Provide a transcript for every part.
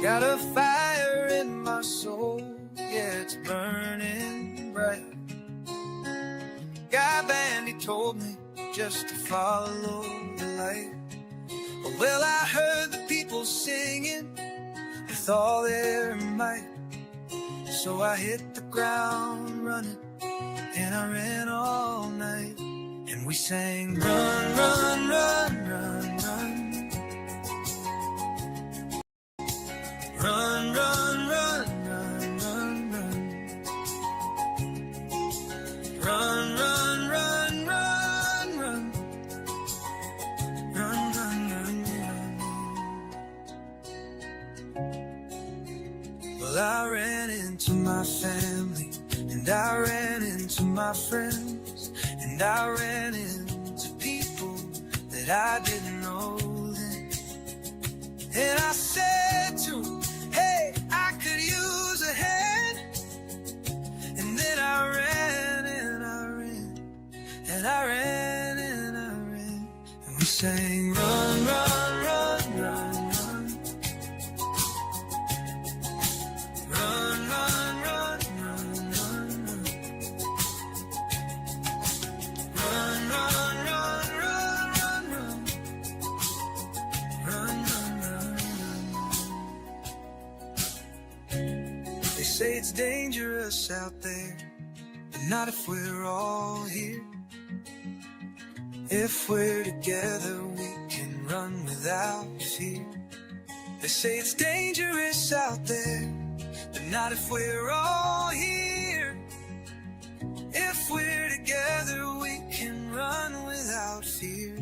Got a fire in my soul, yeah, it's burning bright. Guy Bandy told me just to follow the light. Well, I heard the people singing with all their might. So I hit the ground running, and I ran all night. And we sang, run, run, run, run, run. Run, run, run, run, run, run. Run, run, run, run, run. Run, run, run, run. Well, I ran into my family, and I ran into my friends, and I ran into people that I didn't know then. And I said to them, hey, I could use a hand. And then I ran and I ran, and I ran and I ran. And we sang, run, run, run, run, run. Run, run, run, run, run, run. Run, run, run, run, run, run. Run, run, run, run. They say it's dangerous out there, but not if we're all here. If we're together, we can run without fear. They say it's dangerous out there, but not if we're all here. If we're together, we can run without fear.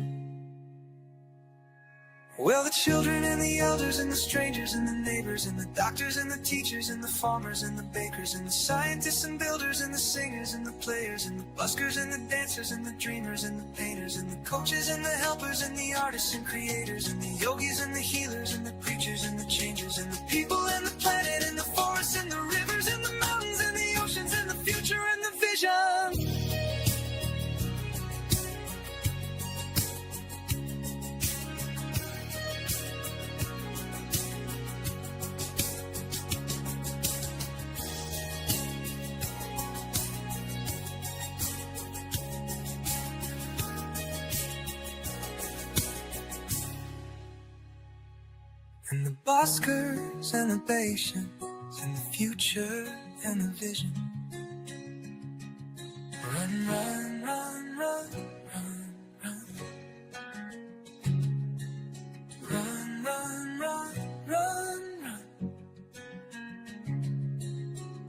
Well, the children and the elders and the strangers and the neighbors and the doctors and the teachers and the farmers and the bakers and the scientists and builders and the singers and the players and the buskers and the dancers and the dreamers and the painters and the coaches and the helpers and the artists and creators and the yogis and the healers and the preachers and the changers and the people and the planet and the forests and the rivers and the mountains and the oceans and the future and the vision. And the buskers and the patients and the future and the vision. Run, run, run, run, run, run. Run, run, run, run, run.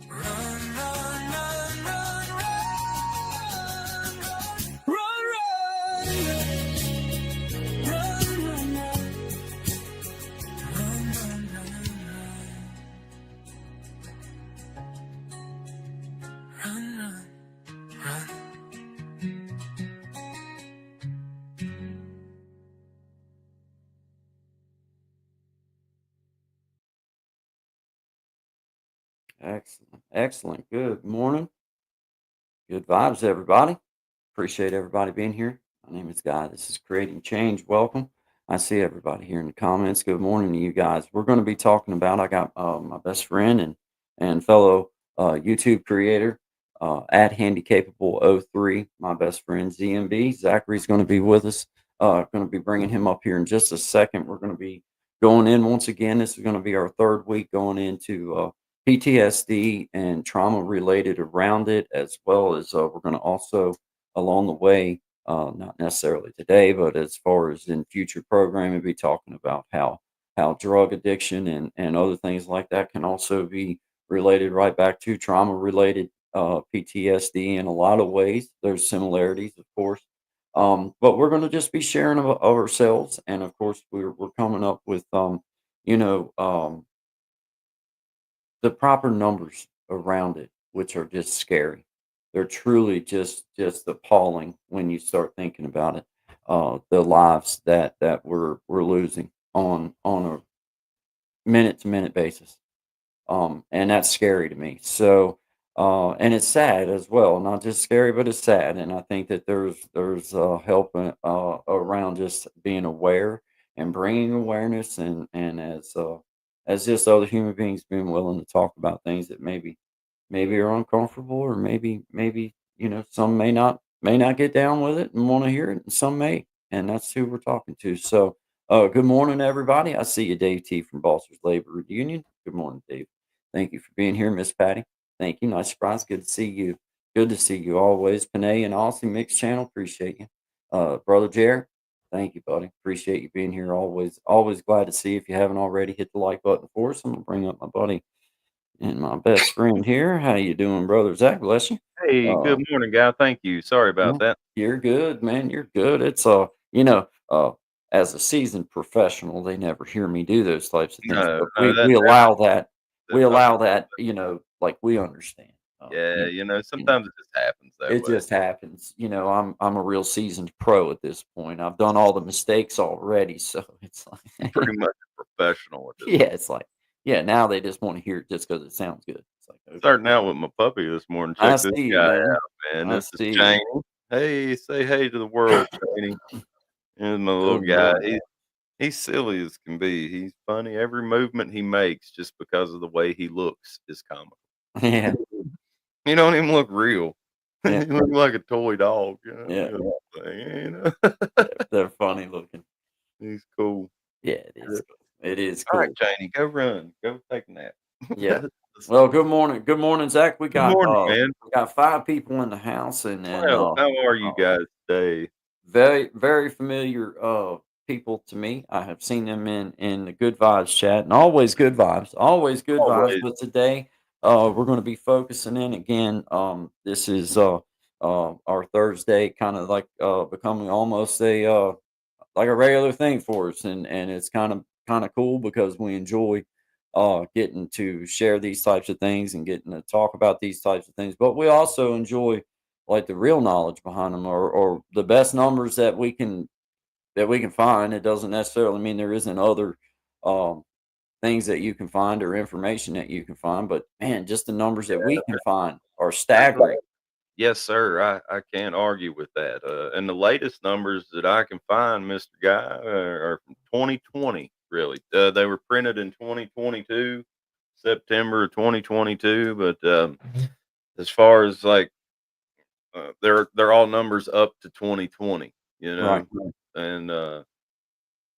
Run, run, run, run, run, run. Run, Excellent. Excellent. Good morning. Good vibes, everybody. Appreciate everybody being here. My name is Guy. This is Creating Change. Welcome. I see everybody here in the comments. Good morning to you guys. We're going to be talking about, I got my best friend and fellow YouTube creator at Handicapable03, my best friend ZMB. Zachary's going to be with us. Going to be bringing him up here in just a second. We're going to be going in once again. This is going to be our third week going into PTSD and trauma related around it, as well as we're going to also along the way, not necessarily today, but as far as in future programming, be talking about how drug addiction and other things like that can also be related right back to trauma related PTSD in a lot of ways. There's similarities, of course. But we're going to just be sharing of ourselves, and of course we're coming up with you know the proper numbers around it, which are just scary. They're truly just appalling when you start thinking about it. The lives that we're losing on a minute to minute basis. And that's scary to me. So, and it's sad as well. Not just scary, but it's sad. And I think that there's help around just being aware and bringing awareness, and as just other human beings being willing to talk about things that maybe are uncomfortable, or maybe some may not get down with it and want to hear it, and some may, and that's who we're talking to. So good morning, everybody. I see you, Dave T from Balsers Labor Union. Good morning, Dave. Thank you for being here, Miss Patty. Thank you. Nice surprise. Good to see you. Good to see you always. Panay and Aussie Mix Channel. Appreciate you. Brother Jared. Thank you, buddy. Appreciate you being here. Always glad to see you. If you haven't already, hit the like button for us. I'm gonna bring up my buddy and my best friend here. How you doing, brother Zach? Bless you. Hey, Uh, good morning, guy. Thank you. Sorry yeah, about that. you're good, man. You're good. It's as a seasoned professional, they never hear me do those types of things, No, but no, we allow that. We that's not allow that. Like we understand. yeah, You know, sometimes it just happens that it way. just happens. I'm a real seasoned pro at this point. I've done all the mistakes already, so it's I'm like pretty much a professional at this yeah, point. it's like yeah. Now they just want to hear it just because it sounds good. It's like okay, Starting out with my puppy this morning. I Check this see you, guy man. out, man. I This is see you. Change. Hey, say hey to the world, Chaney. Here's my little Good guy. morning. He's silly as can be. He's funny. Every movement he makes, just because of the way he looks, is comical. Yeah, He don't even look real. yeah, He look like a toy dog. yeah. They're funny looking. He's cool. Yeah, it is cool. It is All right, cool. Janie, go run. Go take a nap. Yeah. Well, good morning. Good morning, Zach. We Good got morning, man. we got 5 people in the house, and Well, how are you uh guys today? very, very familiar people to me. I have seen them in the Good Vibes chat, and always good vibes. Always. But today, we're going to be focusing in again. This is our Thursday, kind of like becoming almost a like a regular thing for us, and it's kind of cool because we enjoy getting to share these types of things and getting to talk about these types of things, but we also enjoy like the real knowledge behind them, or the best numbers that we can find. It doesn't necessarily mean there isn't other um things that you can find or information that you can find, but man, just the numbers that we can find are staggering. Yes, sir. I can't argue with that. And the latest numbers that I can find, Mister Guy, are from 2020. Really, they were printed in 2022, September of 2022. But as far as like they're all numbers up to 2020. Right. And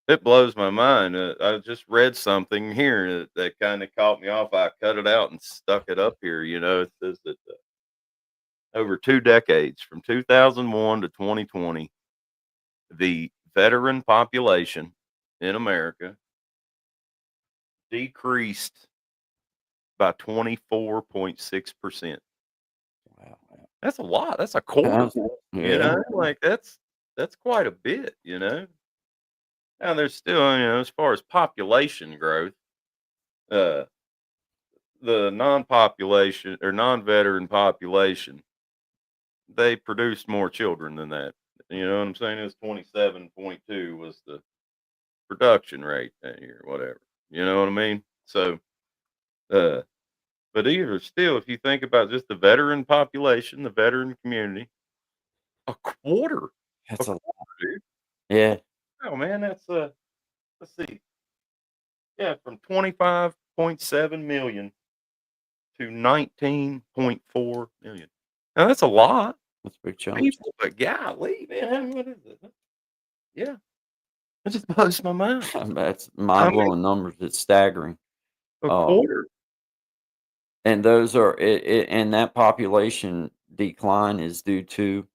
it blows my mind. I just read something here that kind of caught me off. I cut it out and stuck it up here. It says that over 2 decades, from 2001 to 2020, the veteran population in America decreased by 24.6%. Wow. That's a lot. That's a quarter. Yeah. Like that's quite a bit. Now there's still, as far as population growth, uh, the non-population or non-veteran population, they produced more children than that. You know what I'm saying? It was 27.2 was the production rate that year, whatever. You know what I mean? So, uh, but even still, if you think about just the veteran population, the veteran community, a quarter, a That's a quarter, dude. yeah. Oh man, that's let's see, yeah, from 25.7 million to 19.4 million. Now that's a lot That's a big of chunk. people, but golly, man, what is it? Yeah, it just blows my mind. That's I mean, mind-blowing numbers. It's staggering. a Uh, quarter. and those are and that population decline is due to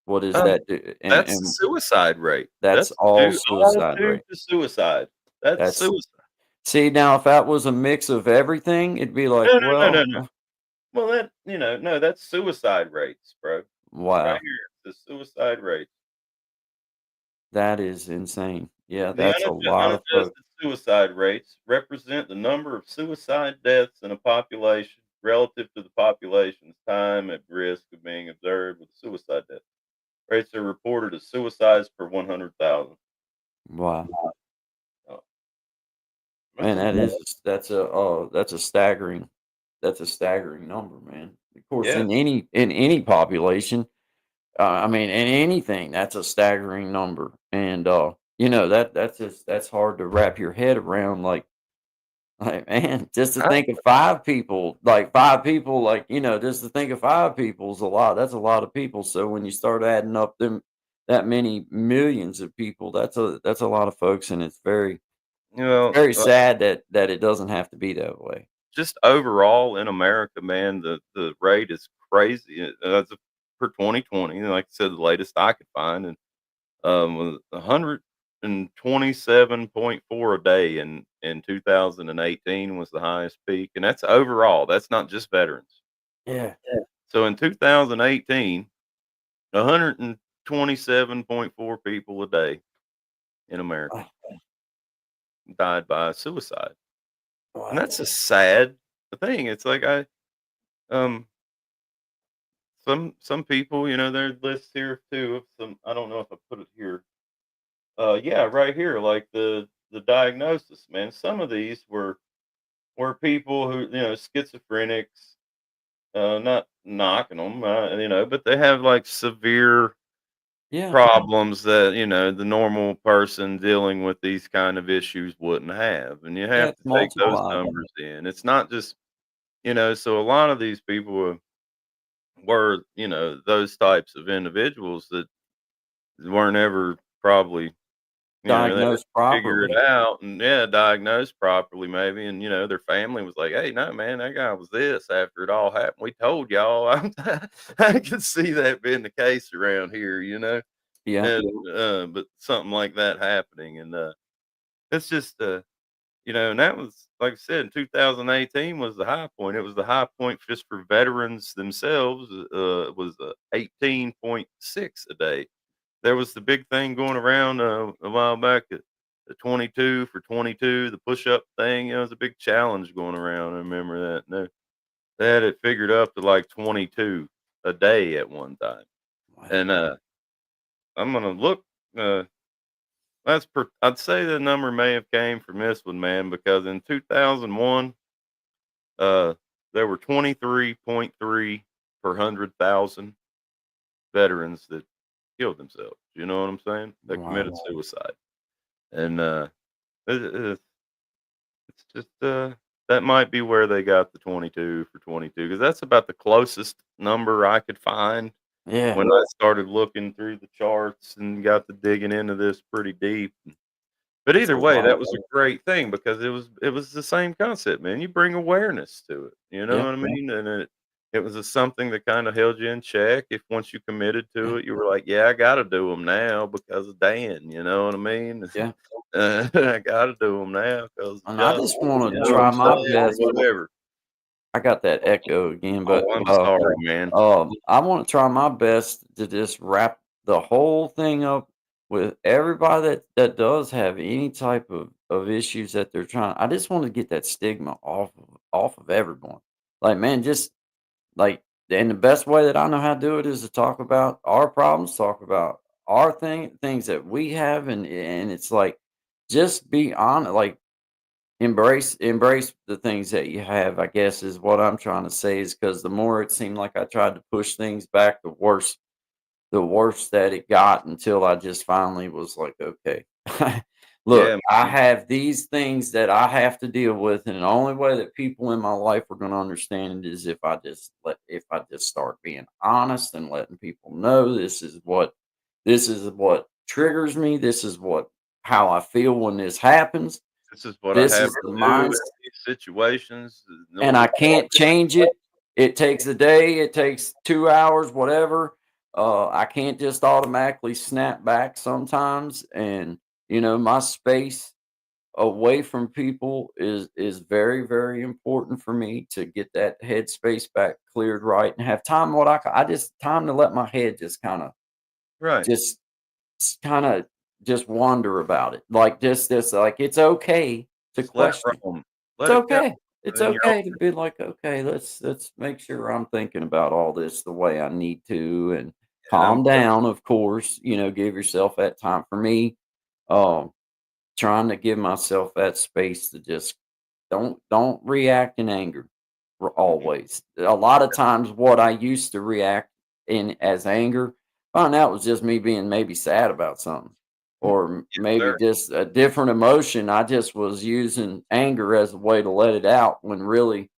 what is Um, that? that's the And suicide rate. that's That's all all suicide due rate. to suicide. That's That's suicide. see now if that was a mix of everything, it'd be like, No, no, no, no, well, no. Well, no, that's suicide rates, bro. Right wow, here, the suicide rate. that is insane. Yeah, The that's a lot of folks. unadjusted suicide rates represent the number of suicide deaths in a population relative to the population's time at risk of being observed with a suicide death. Rates are reported as suicides per 100,000. Wow. Oh, Man, that's a lot. that's a staggering number, man. Of course, Yeah. in any population, I mean, in anything, that's a staggering number. And that's hard to wrap your head around. Like, man, just to I, think of 5 people, like 5 people, like, just to think of 5 people is a lot. That's a lot of people. So when you start adding up them that many millions of people, that's a lot of folks, and you it's know, very sad that it doesn't have to be that way. just overall in America, man, the rate is crazy. As of for 2020, like I said, the latest I could find, and was 127.4 a day in 2018 was the highest peak, and that's overall. That's not just veterans. Yeah. So in 2018, 127.4 people a day in America Ah, died by suicide, and wow. that's a sad thing. It's like um some people, there's lists here too of some. I don't know if I put it here. Yeah, right here, like the diagnosis, man. Some of these were people who, schizophrenics. Not knocking them, but they have like severe Yeah. problems that the normal person dealing with these kind of issues wouldn't have, and you Yeah, have it's to take those multiplied. numbers in. It's not just so a lot of these people were those types of individuals that weren't ever probably they didn't Diagnosed figure it properly. out and, yeah, diagnosed properly maybe, and, their family was like, "Hey, no, man, that guy was this after it all happened. We told y'all." I could see that being the case around here, Yeah. and, but something like that happening, and, it's just, and that was, like I said, in 2018 was the high point. It was the high point just for veterans themselves, was, 18.6 a day. There was the big thing going around, a while back, the 22 for 22, the push-up thing, it was a big challenge going around. I remember that. And they had it figured up to like 22 a day at one time. Wow. And I'm gonna look. Uh, I'd say the number may have came from this one, man, because in 2001, uh, there were 23.3 per 100,000 veterans that killed themselves. You know what I'm saying? That Wow. committed suicide. And it, it- it's just that might be where they got the 22 for 22, because that's about the closest number I could find Yeah. when I started looking through the charts and got to digging into this pretty deep. But That's a either way, that lot. was a great thing because it was the same concept, man. You bring awareness to it, you know Yeah. what I mean? And it was something that kinda held you in check. If once you committed Yeah. to it, you were like, "Yeah, I gotta do them now because of Dan," you know what I mean? Yeah. I gotta do them now because of And I Justin, just wanna you know what try I'm my saying? Or best. whatever. I got that echo again, but, Oh, I'm sorry, man. I wanna try my best to just wrap the whole thing up with everybody that does have any type of issues that they're trying. I just wanna get that stigma off of everyone. Like, man, just like, and the best way that I know how to do it is to talk about our problems, talk about our things that we have, and it's like, just be honest, like, embrace the things that you have, I guess, is what I'm trying to say, is because the more it seemed like I tried to push things back, the worse that it got, until I just finally was like, "Okay. Look, Yeah, I man. have these things that I have to deal with, and the only way that people in my life are gonna understand it is if I just start being honest and letting people know this is what triggers me, this is how I feel when this happens. This is what I This have is to the do in mindset, these situations in and order I to can't change it. It takes a day, it takes 2 hours, whatever. I can't just automatically snap back sometimes, and, my space away from people is very, very important for me to get that headspace back cleared right and have time, what I just time to let my head just Right. just kinda just wonder about it. Like, just this, like, it's okay to Just let it question. roam. It's Let it go okay. It's in your own. okay to be like, "Okay, let's make sure I'm thinking about all this the way I need to, and Yeah, calm down," of course, give yourself that time. For me, um, trying to give myself that space to just don't react in anger for mhm. always. A lot of times what I used to react in as anger, found out was just me being maybe sad about something. or Yes, maybe sir. just a different emotion. I just was using anger as a way to let it out when really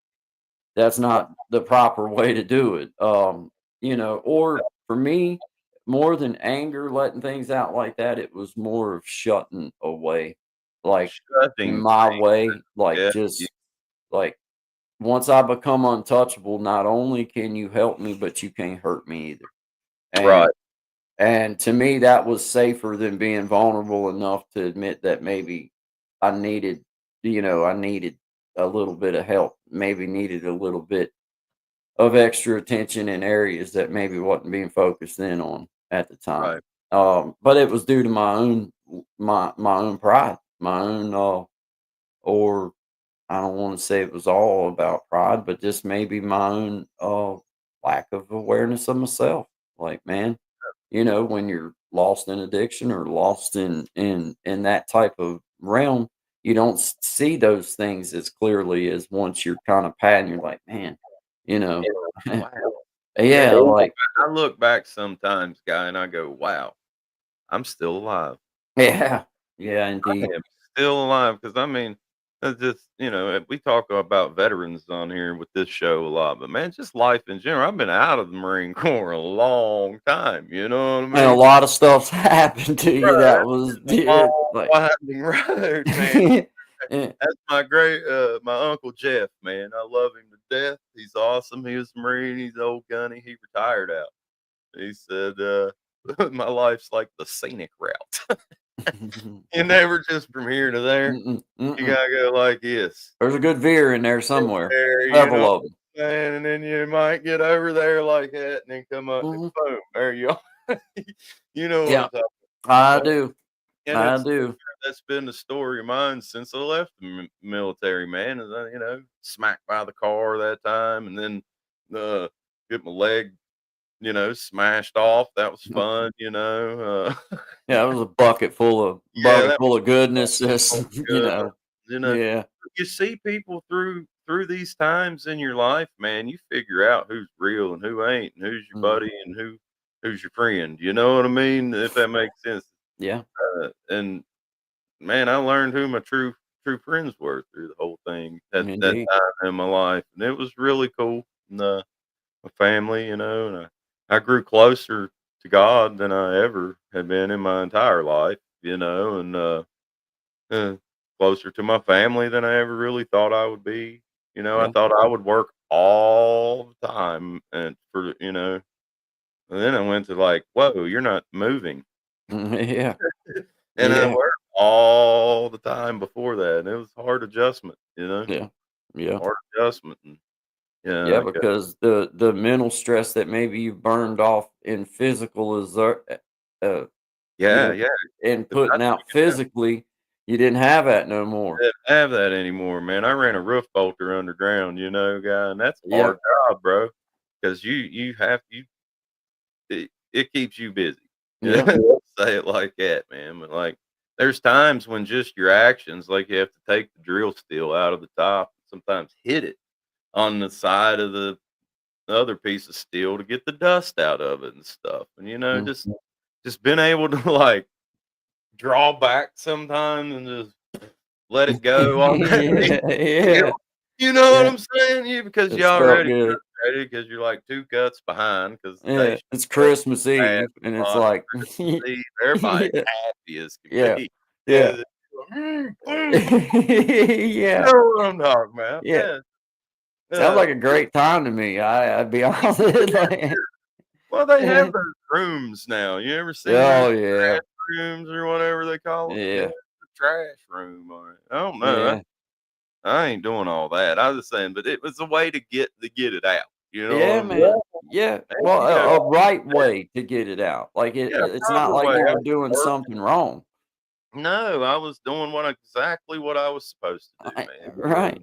that's not the proper way to do it. Or for me, more than anger, letting things out like that, it was more of shutting away, like in Shutting my things. way, like Yeah, just like once I become untouchable, not only can you help me, but you can't hurt me either. right, And to me, that was safer than being vulnerable enough to admit that maybe I needed, I needed a little bit of help, maybe needed a little bit of extra attention in areas that maybe wasn't being focused in on at the time. right. But it was due to my own pride, my own or I don't want to say it was all about pride, but just maybe my own lack of awareness of myself. Like, man, when you're lost in addiction or lost in that type of realm, you don't see those things as clearly as once you're kind of patting, you're like, man, you know, Wow. yeah, Yeah, like, I look back sometimes, guy, and I go, "Wow, I'm still alive. yeah, yeah, I indeed. am still alive." Because I mean, that's just we talk about veterans on here with this show a lot, but man, just life in general. I've been out of the Marine Corps a long time. You know what I And a mean? lot of stuff's happened to you Right, that that's was, a long, yeah, like, winding road, man. yeah, That's my uncle Jeff, man. I love him to death. He's awesome. He was a Marine. He's old gunny. He retired out. He said, "My life's like the scenic route. You never just from here to there. mm-mm, You mm-mm. gotta go like this. There's a good veer in there Get somewhere. there, you know Several what of I'm saying? And then you might get over there like that, and then come up and them. boom, there you are. You know what Yeah, I'm talking I about. do. And I it's do. that's been the story of mine since I left the military, man. Is I, smacked by the car that time, and then get my leg, smashed off. That was fun, Yeah, it was a bucket full of yeah, that goodness. Just, felt good. You know, yeah. you see people through these times in your life, man. You figure out who's real and who ain't, and who's your Mhm. buddy and who's your friend. You know what I mean? If that makes sense. Yeah, And man, I learned who my true friends were through the whole thing at that indeed. time in my life, and it was really cool. And, my family, and I grew closer to God than I ever had been in my entire life, and uh, closer to my family than I ever really thought I would be. I Yeah. thought I would work all the time, and then I went to like, whoa, you're not moving. Yeah. And I Yeah. worked all the time before that, and it was hard adjustment, Yeah. Yeah. hard adjustment, and yeah, Yeah, I got because the mental stress that maybe you burned off in physical is uh, you yeah, know, yeah, and but I putting out physically, you didn't have that no more. didn't have that anymore, man. I ran a roof bolter underground, guy, and that's a hard Yep. job, bro, because you have it keeps you busy. Yeah. Say it like that, man, but, like, there's times when just your actions, like, you have to take the drill steel out of the top, sometimes hit it on the side of the other piece of steel to get the dust out of it and stuff, and, Mm. just being able to, like, draw back sometimes and just let it go on that piece Yeah. of Yeah. steel. You know what Yeah. I'm saying? You because you It's felt already good. frustrated because 'cause you're, like, 2 cuts behind because the day Yeah. shift It's left Christmas bad Eve, and it's spot on like, Christmas Eve. Everybody's yeah. happy as can Yeah. be. Yeah. Yeah, boom. You Yeah. know what I'm talking about. Yeah. Yeah. Sounds Uh, like a great time to me. I'd be honest. Like, well, they yeah. have those rooms now. You ever seen those Oh, yeah. trash rooms or whatever they call it? Yeah, Yeah. the trash room. Or I don't know. Yeah. I ain't doing all that. I was just saying, but it was a way to get it out. You know what Yeah, I'm saying? man. Yeah. And Well, you go, a right way to get it out. Like, yeah, it's not proper like way. you I were was doing working. something wrong. No, I was doing exactly what I was supposed to do, Right. man. Right.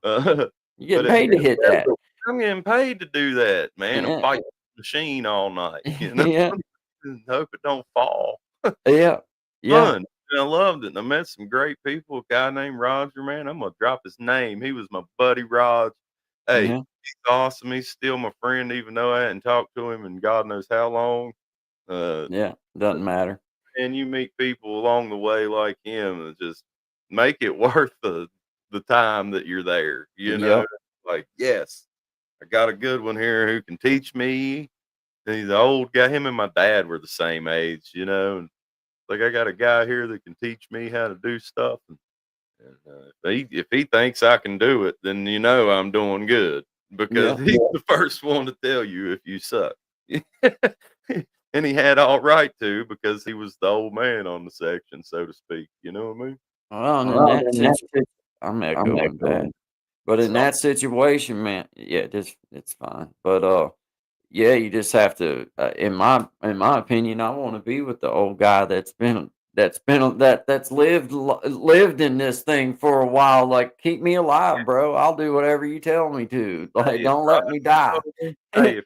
Uh, You but get paid to hit that. I'm getting paid to do that, man, and Yeah. fight the machine all night, Yeah. and hope it don't fall. Yeah. Yeah. Fun. And I loved it. And I met some great people. A guy named Roger, man. I'm gonna drop his name. He was my buddy Raj. Hey, Yeah. he's awesome. He's still my friend, even though I hadn't talked to him in God knows how long. Uh, Yeah. Doesn't matter. and you meet people along the way like him that just make it worth the time that you're there, you know? Yep. Like, yes, I got a good one here who can teach me. And he's an old guy. Him and my dad were the same age, you know. And like I got a guy here that can teach me how to do stuff. If he thinks I can do it, then you know I'm doing good because Yeah. he's the first one to tell you if you suck. And he had all right to because he was the old man on the section, so to speak. You know what I mean? Well, and in Well, that situation, I'm echoing that. But in So that situation, man, yeah, just it's fine. But yeah, you just have to. In my opinion, I want to be with the old guy that's lived in this thing for a while. Like, keep me alive, bro. I'll do whatever you tell me to. Like, hey, if don't let me die. Raj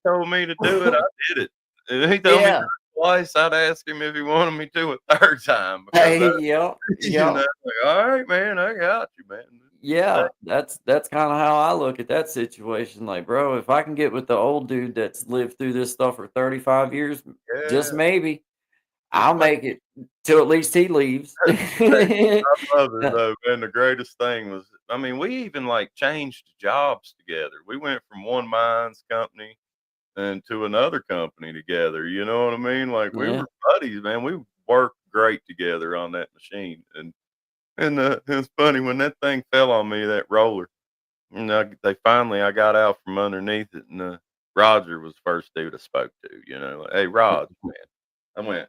told me to do it, I did it. If he told me to do Yeah. it twice, I'd ask him if he wanted me to a third time because Hey, yep, you know, yep. like, all right, man, I got you, man. Yeah, that's kind of how I look at that situation. Like, bro, if I can get with the old dude that's lived through this stuff for 35 years, just Yeah, maybe just I'll make make it till at least he leaves. hey, I love it though, man. The greatest thing was, I mean, we even like changed jobs together. We went from one mines company and to another company together. You know what I mean? Like we Yeah. were buddies, man. We worked great together on that machine. And it's funny when that thing fell on me, that roller. And I got out from underneath it, and Roger was the first dude I spoke to. You know, like, hey, Rod, man.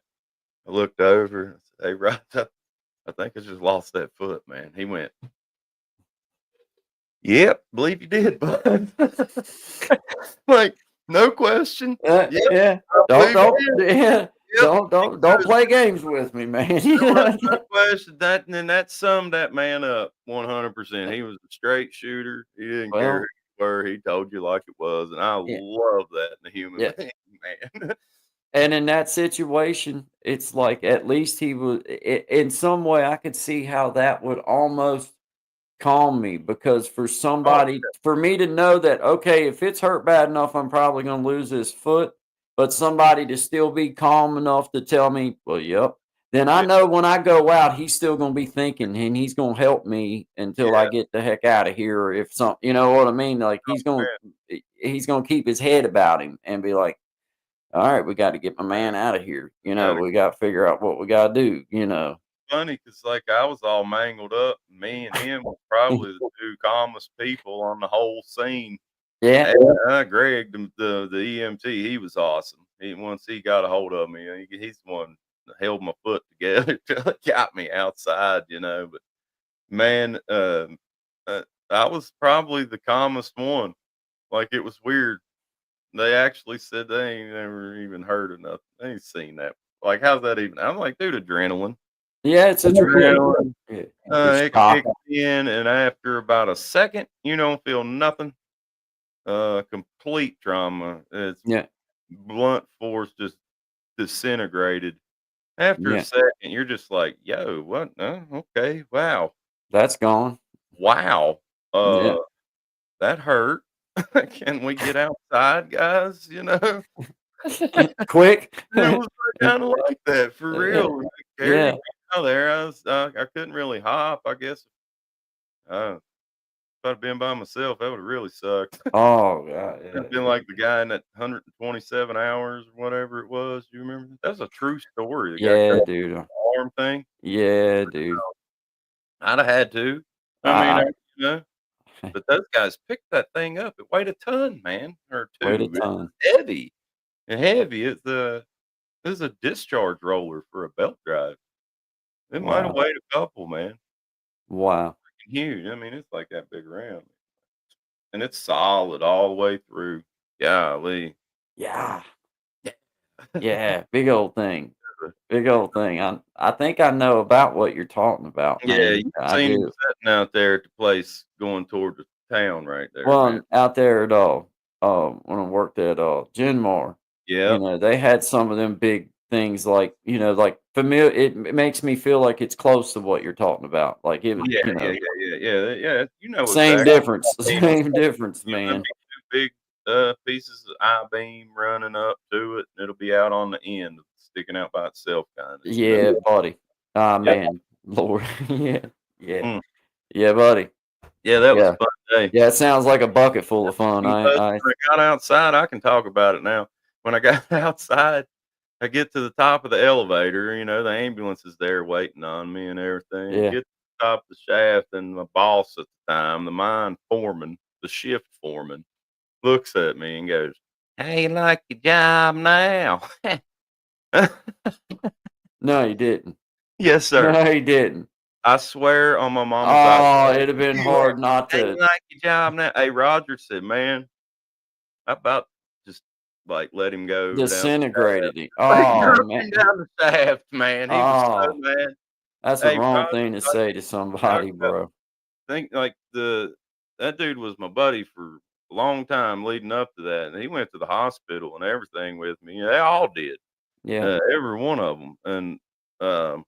I looked over. And said, hey, Rod, I think I just lost that foot, man. He went, yep, believe you did, bud. Like, no question. Yep, Yeah. I Don't believe you don't did. yeah. Yep. Don't play games with me, man. There was no question that, and then that summed that man up 100%. He was a straight shooter. He didn't care who Well, you were. He told you like it was, and I yeah, love that in a human yeah. being, man. And in that situation, it's like at least he was in some way I could see how that would almost calm me because Oh, for me to know that, okay, if it's hurt bad enough, I'm probably gonna lose this foot, but somebody to still be calm enough to tell me, well, yep. Then I yeah, know when I go out, he's still gonna be thinking and he's gonna help me until I yeah, get the heck out of here. Or if some, you know what I mean? Like man. he's gonna keep his head about him and be like, all right, we got to get my Man, man out of here. gotta We got to figure out what we got to do. funny because like I was all mangled up. Me and him were probably the two calmest people on the whole scene. Yeah. And, Greg, the EMT, he was awesome. Once he got a hold of me, he's the one that held my foot together till it got me outside, you know. But man, I was probably the calmest one. Like it was weird. They actually said they ain't never even heard of nothing. They ain't seen that. Like, how's that even? I'm like, dude, adrenaline. Yeah, yeah, Adrenaline. yeah. It's It shock. kicks in, and after about a second, you don't feel nothing. Complete trauma. It's Yeah, blunt force just disintegrated. After a yeah. second, you're just like, "Yo, what? Okay, wow, That's gone. wow, Yeah. uh, that hurt. Can we get outside, guys?" You know, Quick. it was kind of like that for Yeah, real. They carried yeah. me out there. I couldn't really hop. I guess if I'd been by myself, that would have really sucked. Oh god, I'd been like the guy in that 127 hours or whatever it was. You remember? That's a true story. The guy cut yeah, the dude. arm thing. Yeah, dude. I'd have had to. I mean, I, you know, but those guys picked that thing up. It weighed a ton, man, or wait a two. It ton. was heavy. And heavy. It's a discharge roller for a belt drive. It might have Wow, weighed a couple, man. wow. Huge. I mean, it's like that big around, and it's solid all the way through. Golly. Yeah, yeah. Big old thing. Big old thing. I think I know about what you're talking about, Yeah, man. you've I seen him do. sitting out there at the place going toward the town right there, man. Well, out there at when I worked at Genmar, Yep. they had some of them big things like, like familiar. It makes me feel like it's close to what you're talking about. Like it, Yeah, yeah, yeah, yeah, yeah, yeah. You know same exactly difference, what I mean. same difference, You know, there'll man. be 2 big, pieces of I-beam running up to it, and it'll be out on the end of sticking out by itself, kind of. Yeah, buddy. Ah, Yeah. man, Lord. Yeah, yeah, Mm. yeah, buddy. Yeah, that was a Yeah, fun day. yeah. It sounds like a bucket full of fun. When I got outside, I can talk about it now. When I got outside, I get to the top of the elevator, the ambulance is there waiting on me and everything. Yeah. Get to the top of the shaft, and my boss at the time, the mine foreman, the shift foreman, looks at me and goes, "How you like your job now?" No, you didn't. Yes, sir. No, you didn't. I swear on my mama's Oh, life. it'd have been "You hard not how you to like your job now?" Hey, Roger said, "Man, I about just, like, let him go down the disintegrated him. shaft." He Oh, dropped man. him down the shaft, man. He was so Oh, mad. that's the Hey, wrong Roger, thing to I say to I somebody, got bro. think, like, that dude was my buddy for a long time leading up to that, and he went to the hospital and everything with me. They all did, Yeah. every one of them, and, um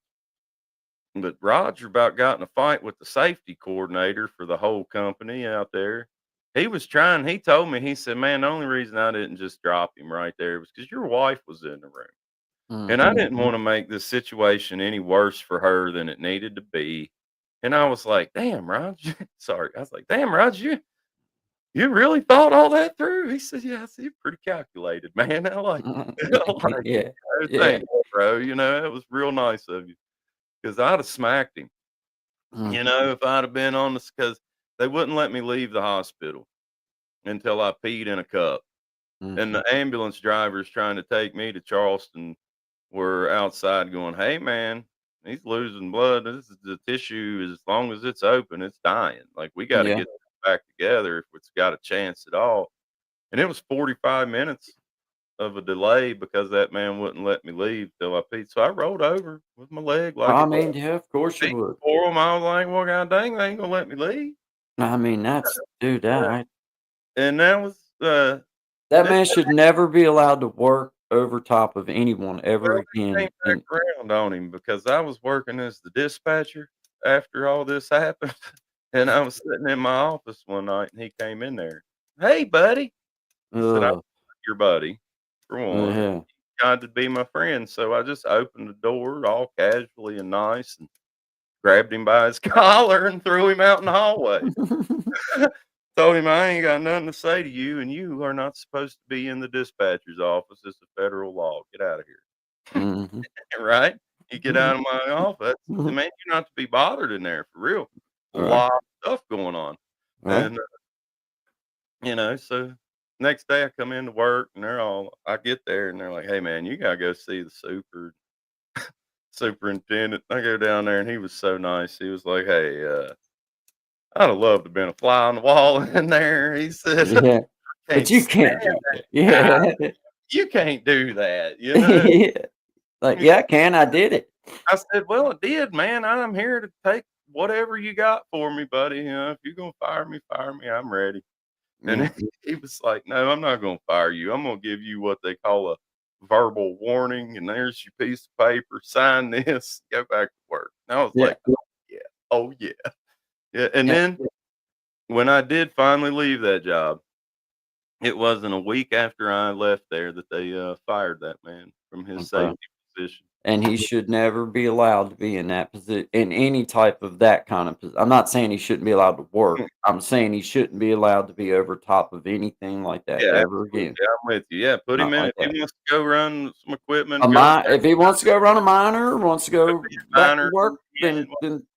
but Roger about got in a fight with the safety coordinator for the whole company out there. He told me, he said, "Man, the only reason I didn't just drop him right there was because your wife was in the room. And I Mhm. didn't want to make this situation any worse for her than it needed to be." And I was like, "Damn, Roger." Sorry. I was like, "Damn, Roger, you really thought all that through?" He said, "Yeah." I said, "You're pretty calculated, man." I like it. I like it. Yeah. Yeah. Thanks, bro. That was real nice of you, because I'd have smacked him. Mhm. If I'd have been on this, because they wouldn't let me leave the hospital until I peed in a cup. And Mhm. the ambulance drivers trying to take me to Charleston were outside going, "Hey, man, he's losing blood. This is the tissue. As long as it's open, it's dying. Like, we got to Yeah. get this back together if it's got a chance at all." And it was 45 minutes of a delay because that man wouldn't let me leave till I peed. So I rolled over with my leg like I it was mean, yeah, of course you peed would. for 'em. I was like, "Well, god dang, they ain't gonna let me leave." I mean, that's dude, Uh, and that was, that it man should never be allowed to work over top of anyone ever well, it came again, back and around on him because I was working as the dispatcher after all this happened, and I was sitting in my office one night, and he came in there. "Hey, buddy." I said, "I'm ugh, your buddy, for one. yeah. Tried to be my friend." So I just opened the door all casually and nice and grabbed him by his collar and threw him out in the hallway. Told him, "I ain't got nothing to say to you, and you are not supposed to be in the dispatcher's office. It's a federal law. Get out of here." Mhm. Right? You get out of my office, man, you're not to be bothered in there, for real. A Right, lot of stuff going on. right. And, so next day I come into work, and I get there and they're like, "Hey, man, you gotta go see the superintendent." I go down there and he was so nice. He was like, "Hey, I'd have loved to have been a fly on the wall in there." He said, Yeah, but "Can't you stand can't do that. that guy. Yeah. You can't do that, you know?" Yeah. Like, "Yeah, I can, I did it." I said, "Well, it did, man. I'm here to take whatever you got for me, buddy. If you're gonna fire me, I'm ready." And Mhm. he was like, "No, I'm not gonna fire you. I'm gonna give you what they call a verbal warning, and there's your piece of paper. Sign this, go back to work." And I was Yeah, like, "Oh, yeah. Oh, yeah." Yeah, and yeah, then when I did finally leave that job, it wasn't a week after I left there that they, fired that man from his okay. safety position. And he should never be allowed to be in that in any type of that kind of I'm not saying he shouldn't be allowed to work. I'm saying he shouldn't be allowed to be over top of anything like that Yeah, ever absolutely, again. I'm with you. Yeah, put him Not in like if he that. wants to go run some A equipment, go mi if he wants to go run a miner, wants to could go be a back to miner, work, yeah, well, then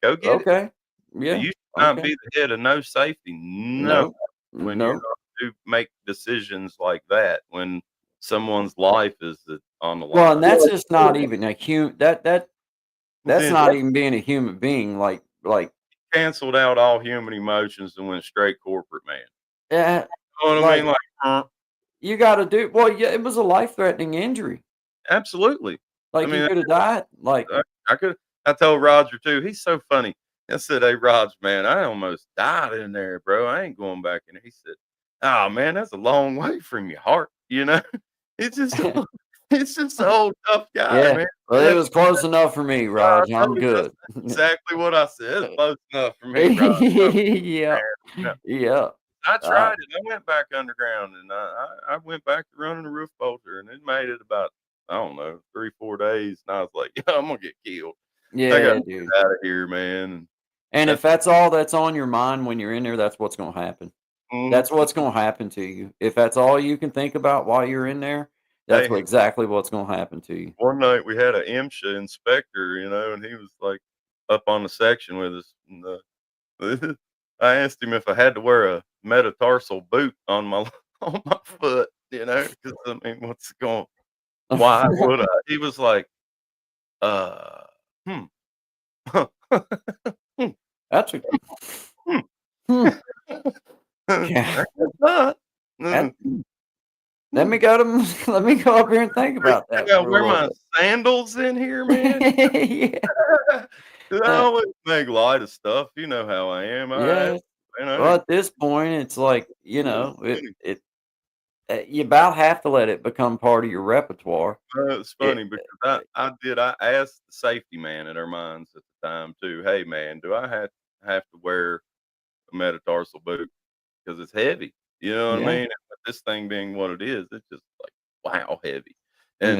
go get it. okay. But Yeah, you should not okay. be the head of no safety, no, No, when you're no. going to make decisions like that, when someone's life is on the Well, and line. that's just not even a that's Then not even being a human being, like, canceled out all human emotions and went straight corporate man. eh, You know what I like, mean? Like, you gotta do well, yeah, it was a life-threatening injury. absolutely. I Like, you mean, coulda died, like I could. I told Roger too. He's so funny. I said, "Hey, Raj, man, I almost died in there, bro. I ain't going back in there." He said, "Oh man, that's a long way from your heart." It's just, it's just an old tough guy, yeah. man. Well, it That's, was close enough for me, I Raj, I'm told him that's good. exactly what I said. It's close enough for me, Raj. Oh, Yeah, man. yeah. I Uh, tried it. I went back underground, and I went back to running a roof bolter, and it made it about I don't know, 3-4 days, and I was like, "Yeah, I'm gonna get killed. I Yeah, gotta dude. get out of here, man." And And if that's that's all that's on your mind when you're in there, that's what's gonna happen. mhm. That's what's gonna happen to you. If that's all you can think about while you're in there, that's Hey, what exactly what's gonna happen to you. one night we had a MSHA inspector, and he was like up on the section with us. And, I asked him if I had to wear a metatarsal boot on my on my foot, because I mean, why would I? He was like, uh, hmm, hmm, That's a hmm. hmm, I yeah. guess not. That Mm, let hmm. me go to let me go up here and think Like, about I that gotta for a wear little my bit. sandals in here, man. Yeah. 'Cause I Uh, always make light of stuff. You know how I am. I, yeah. you know, Well, at this point, it's like, it's funny. you about have to let it become part of your repertoire. It's It, funny because I asked the safety man at our mines at the time too. Hey man, do I have to wear a metatarsal boot because it's heavy? You know what I yeah, mean? But this thing being what it is, it's just like wow heavy. And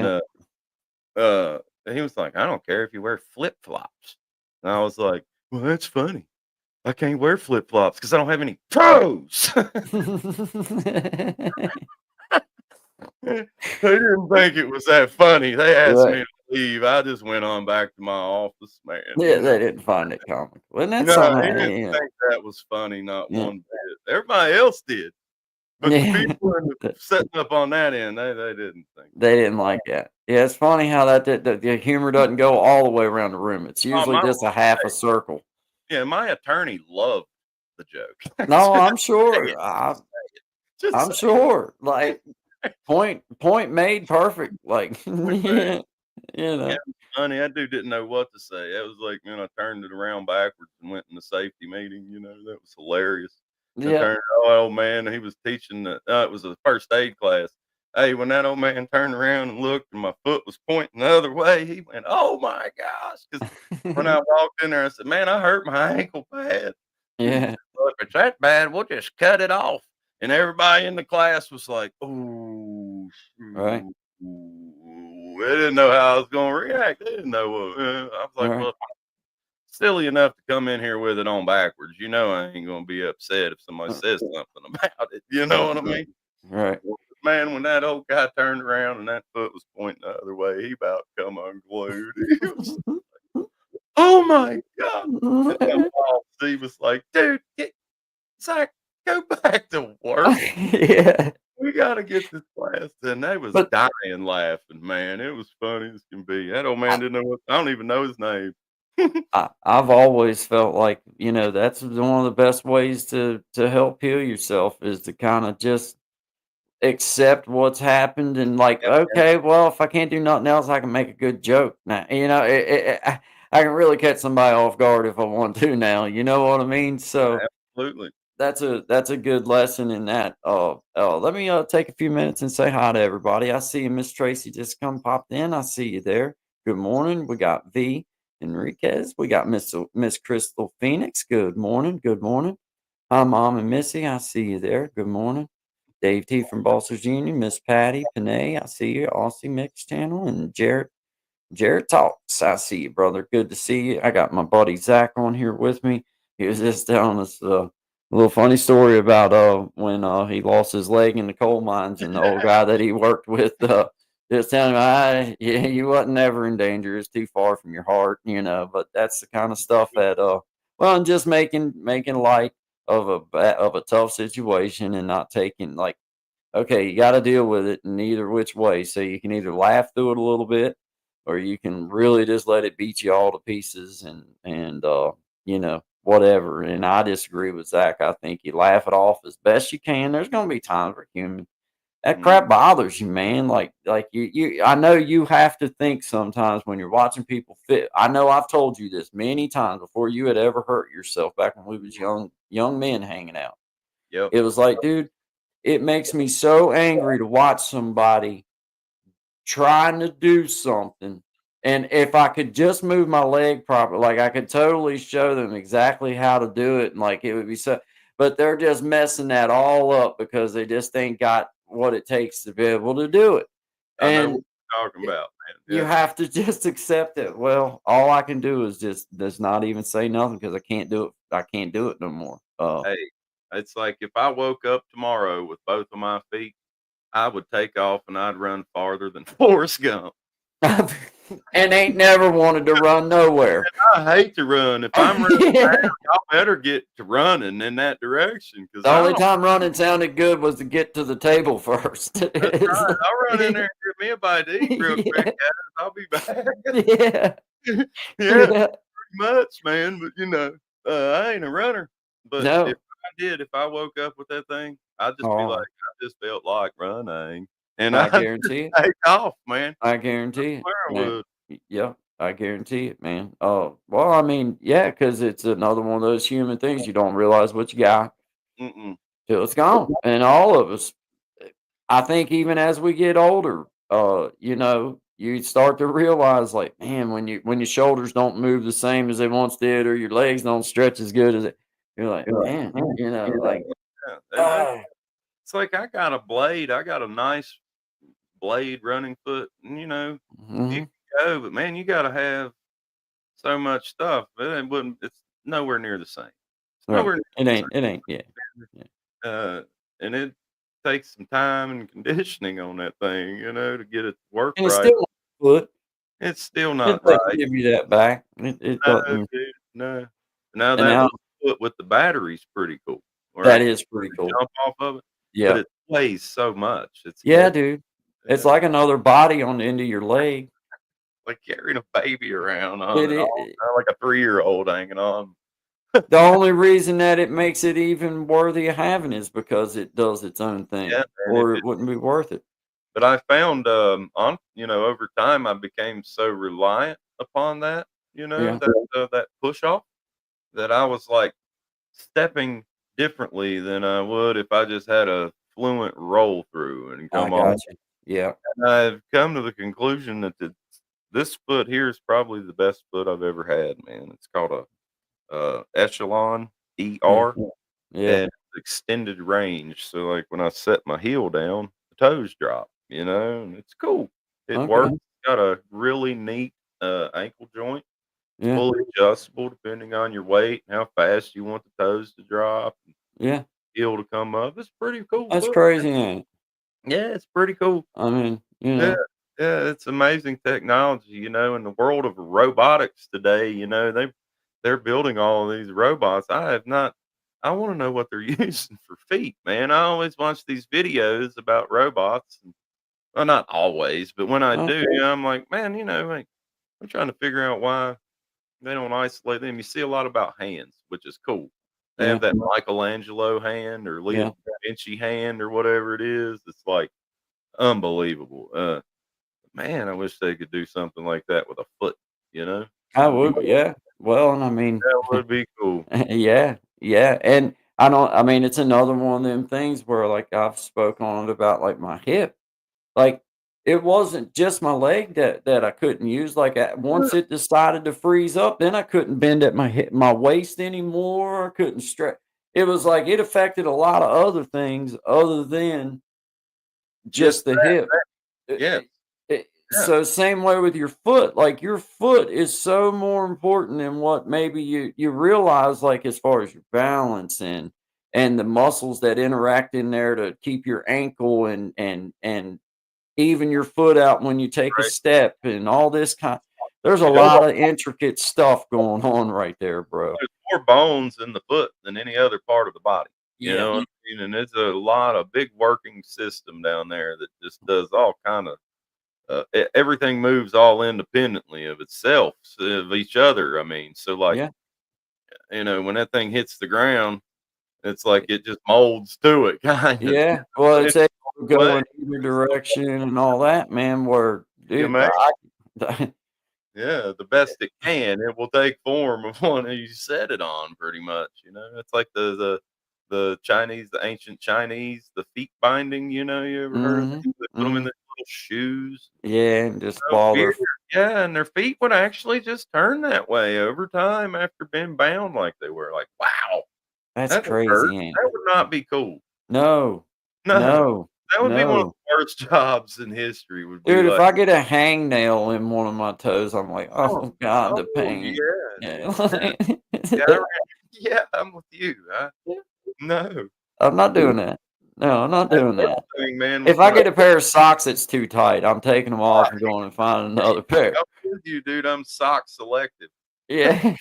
yeah. and he was like, I don't care if you wear flip flops. And I was like, well, that's funny. I can't wear flip flops because I don't have any toes. They didn't think it was that funny. They asked me Right. to leave. I just went on back to my office, man, Yeah, they didn't find it comical, and that's No, something. he didn't Yeah, think that was funny, not yeah, one bit. Everybody else did, but the yeah. people in the sitting up on that end, they didn't think They that. didn't like that. Yeah, it's funny how the humor doesn't go all the way around the room. It's Oh, usually my just a half a circle. yeah, my attorney loved the joke. No, Just I'm say sure. it, just I'm say sure. Like point made perfect. Like it. yeah, you Yeah, know. it was funny. That dude didn't know what to say. It was like, I turned it around backwards and went in the safety meeting, that was hilarious. And Yeah. turned oh, old man, he was teaching it was a first aid class. Hey, when that old man turned around and looked and my foot was pointing the other way, he went, "Oh my gosh!" Because when I walked in there, I said, "Man, I hurt my ankle bad." And he Yeah. said, "Well, if it's that bad, we'll just cut it off." And everybody in the class was like, "Oh, Right. shoot." They didn't know how I was gonna react. They didn't know what I was like, Right. "Well, silly enough to come in here with it on backwards. I ain't gonna be upset if somebody Uh, says something about it." You know what I mean? right. Well, man, when that old guy turned around and that foot was pointing the other way, he about come unglued. He was, "Oh my god!" And my boss, he was like, "Dude, Zach, go back to work. Yeah. We gotta get this class." And they was But dying laughing, man. It was funny as can be. That old man didn't know I don't even know his name. I've always felt like, that's one of the best ways to help heal yourself is to kind of just accept what's happened and like, Yep, okay, well, if I can't do nothing else, I can make a good joke now. I can really catch somebody off guard if I want to now. You know what I mean? So absolutely. that's a good lesson in that. Let me take a few minutes and say hi to everybody. I see you, Miss Tracy, just come popped in. I see you there. Good morning. We got V Enriquez. We got Miss Crystal Phoenix. Good morning. Good morning. Hi, Mom and Missy. I see you there. Good morning. Dave T from Bossers Union. Miss Patty Panay. I see you. Aussie Mix Channel and Jared Talks. I see you, brother. Good to see you. I got my buddy Zach on here with me. He was just telling us a little funny story about when he lost his leg in the coal mines, and the old guy that he worked with just telling him, yeah, you wasn't ever in danger. It's too far from your heart, But that's the kind of stuff that well, and just making light of of a tough situation and not taking like, okay, you got to deal with it in either which way. So you can either laugh through it a little bit, or you can really just let it beat you all to pieces and whatever. And I disagree with Zach. I think you laugh it off as best you can. There's going to be times where human that Mhm. crap bothers you, man. Like you. I know you have to think sometimes when you're watching people fit. I know I've told you this many times before you had ever hurt yourself back when we was young men hanging out. Yep. It was like, dude, it makes me so angry to watch somebody trying to do something. And if I could just move my leg properly, like I could totally show them exactly how to do it. And like it would be so, but they're just messing that all up because they just ain't got what it takes to be able to do it. I know what And talking about, man. you Yeah. have to just accept it. Well, all I can do is just not even say nothing because I can't do it. I can't do it no more. Hey, it's like if I woke up tomorrow with both of my feet, I would take off and I'd run farther than Forrest Gump. And ain't never wanted to run nowhere. I hate to run. If I'm running Yeah. fast, I better get to running in that direction because The I only don't. time running sounded good was to get to the table first. That's It's right. like- I'll run in there and get me a bite to eat real quick, yeah, guys. I'll be back. yeah, Yeah, yeah. pretty much, man. But I ain't a runner. But if No. if I woke up with that thing, I'd just be like, Oh, I just felt like running, and I I'd guarantee it. take off, man. I guarantee it. Swear I Yeah, would. yeah, I guarantee it, man. Oh, well, I mean, yeah, because it's another one of those human things. You don't realize what you got Mm-mm. till it's gone. And all of us, I think, even as we get older, you start to realize, like, man, when your shoulders don't move the same as they once did, or your legs don't stretch as good as it, you're like, man, like, Yeah, and ah, it's like I got a blade. I got a nice blade running foot. And, you mhm. can go, but man, you got to have so much stuff. It's nowhere near the same. It's Right. nowhere near It the ain't. It ain't. Yeah. Yeah. same. And it takes some time and conditioning on that thing, to get it to work And it's right. still foot. It's still It not doesn't right. give you that back. It No, doesn't. dude, no. Now And that now little foot with the battery's pretty cool, where I that can is pretty cool. jump off of it, but Yeah. it weighs so much. It's Yeah, heavy. dude. It's Yeah. like another body on the end of your leg. Like carrying a baby around on It, it it, all, it like a 3-year-old hanging on. the only reason that it makes it even worthy of having is because it does its own Yeah, thing, man, or it wouldn't be worth it. but I found, over time, I became so reliant upon that, Yeah. that push off that I was like stepping differently than I would if I just had a fluent roll through and I come on. got you. Yeah. And I've come to the conclusion that this foot here is probably the best foot I've ever had, man. It's called a Echelon Yeah. ER, Yeah. and it's extended range. So like when I set my heel down, the toes drop, and it's cool. It Okay. works. It's got a really neat ankle joint. It's Yeah. fully adjustable depending on your weight and how fast you want the toes to drop and Yeah. heel to come up. It's pretty cool That's foot. crazy, ain't it? Yeah, it's pretty cool. I mean, Yeah, yeah, it's amazing technology, in the world of robotics today, they're building all of these robots. I want to know what they're using for feet, man. I always watch these videos about robots. Well, not always, but when I do, okay. I'm like, man, like, I'm trying to figure out why they don't isolate them. You see a lot about hands, which is cool. They Yeah. have that Michelangelo hand or Leo Yeah. da Vinci hand or whatever it is. It's like unbelievable. Man, I wish they could do something like that with a foot, you know? I That'd be would. Yeah. Well, and I mean, that would be cool. yeah, yeah, and I mean, it's another one of them things where, like, I've spoken on it about, like, my hip. Like, it wasn't just my leg that I couldn't use, like, once it decided to freeze up, then I couldn't bend at my waist anymore, I couldn't stretch. It was like it affected a lot of other things other than Just just the hip. yes, yeah, So same way with your foot, like, your foot is so more important than what maybe you realize, like, as far as your balance and the muscles that interact in there to keep your ankle and even your foot out when you take a right. step and all this there's a You know, lot of intricate stuff going on right there, bro. there's more bones in the foot than any other part of the body. You Yeah. know what I mean? And it's a lot of big working system down there that just does all kind of everything moves all independently of itself, of each other. I mean, so like, Yeah. when that thing hits the ground, it's like it just molds to it, kind of. Yeah. Well, In it's able to a go way. in either direction and all that, man, where You dude, may, I yeah, the best it can. It will take form of one that you set it on, pretty much. It's like the Chinese, the ancient Chinese, the feet binding. You ever heard of that? mhm, They put them in mhm. their little shoes. Yeah, and just So while weird. they're Yeah, and their feet would actually just turn that way over time after being bound like they were. Like, wow, that's that would hurt. crazy, ain't it? That would not be cool. No. No. No. That would be one of No. the worst jobs in history. Would be Dude, if like, I get a hangnail in one of my toes, I'm like, oh, "Oh god, the oh pain." yeah, Yeah, like yeah, yeah. I'm with you. No, I'm not doing that. No, I'm not that's doing the that. thing, man. If I get a pair of socks that's too tight, I'm taking them off and Right, going and finding another pair. I'm with you, dude. I'm sock selective. Yeah.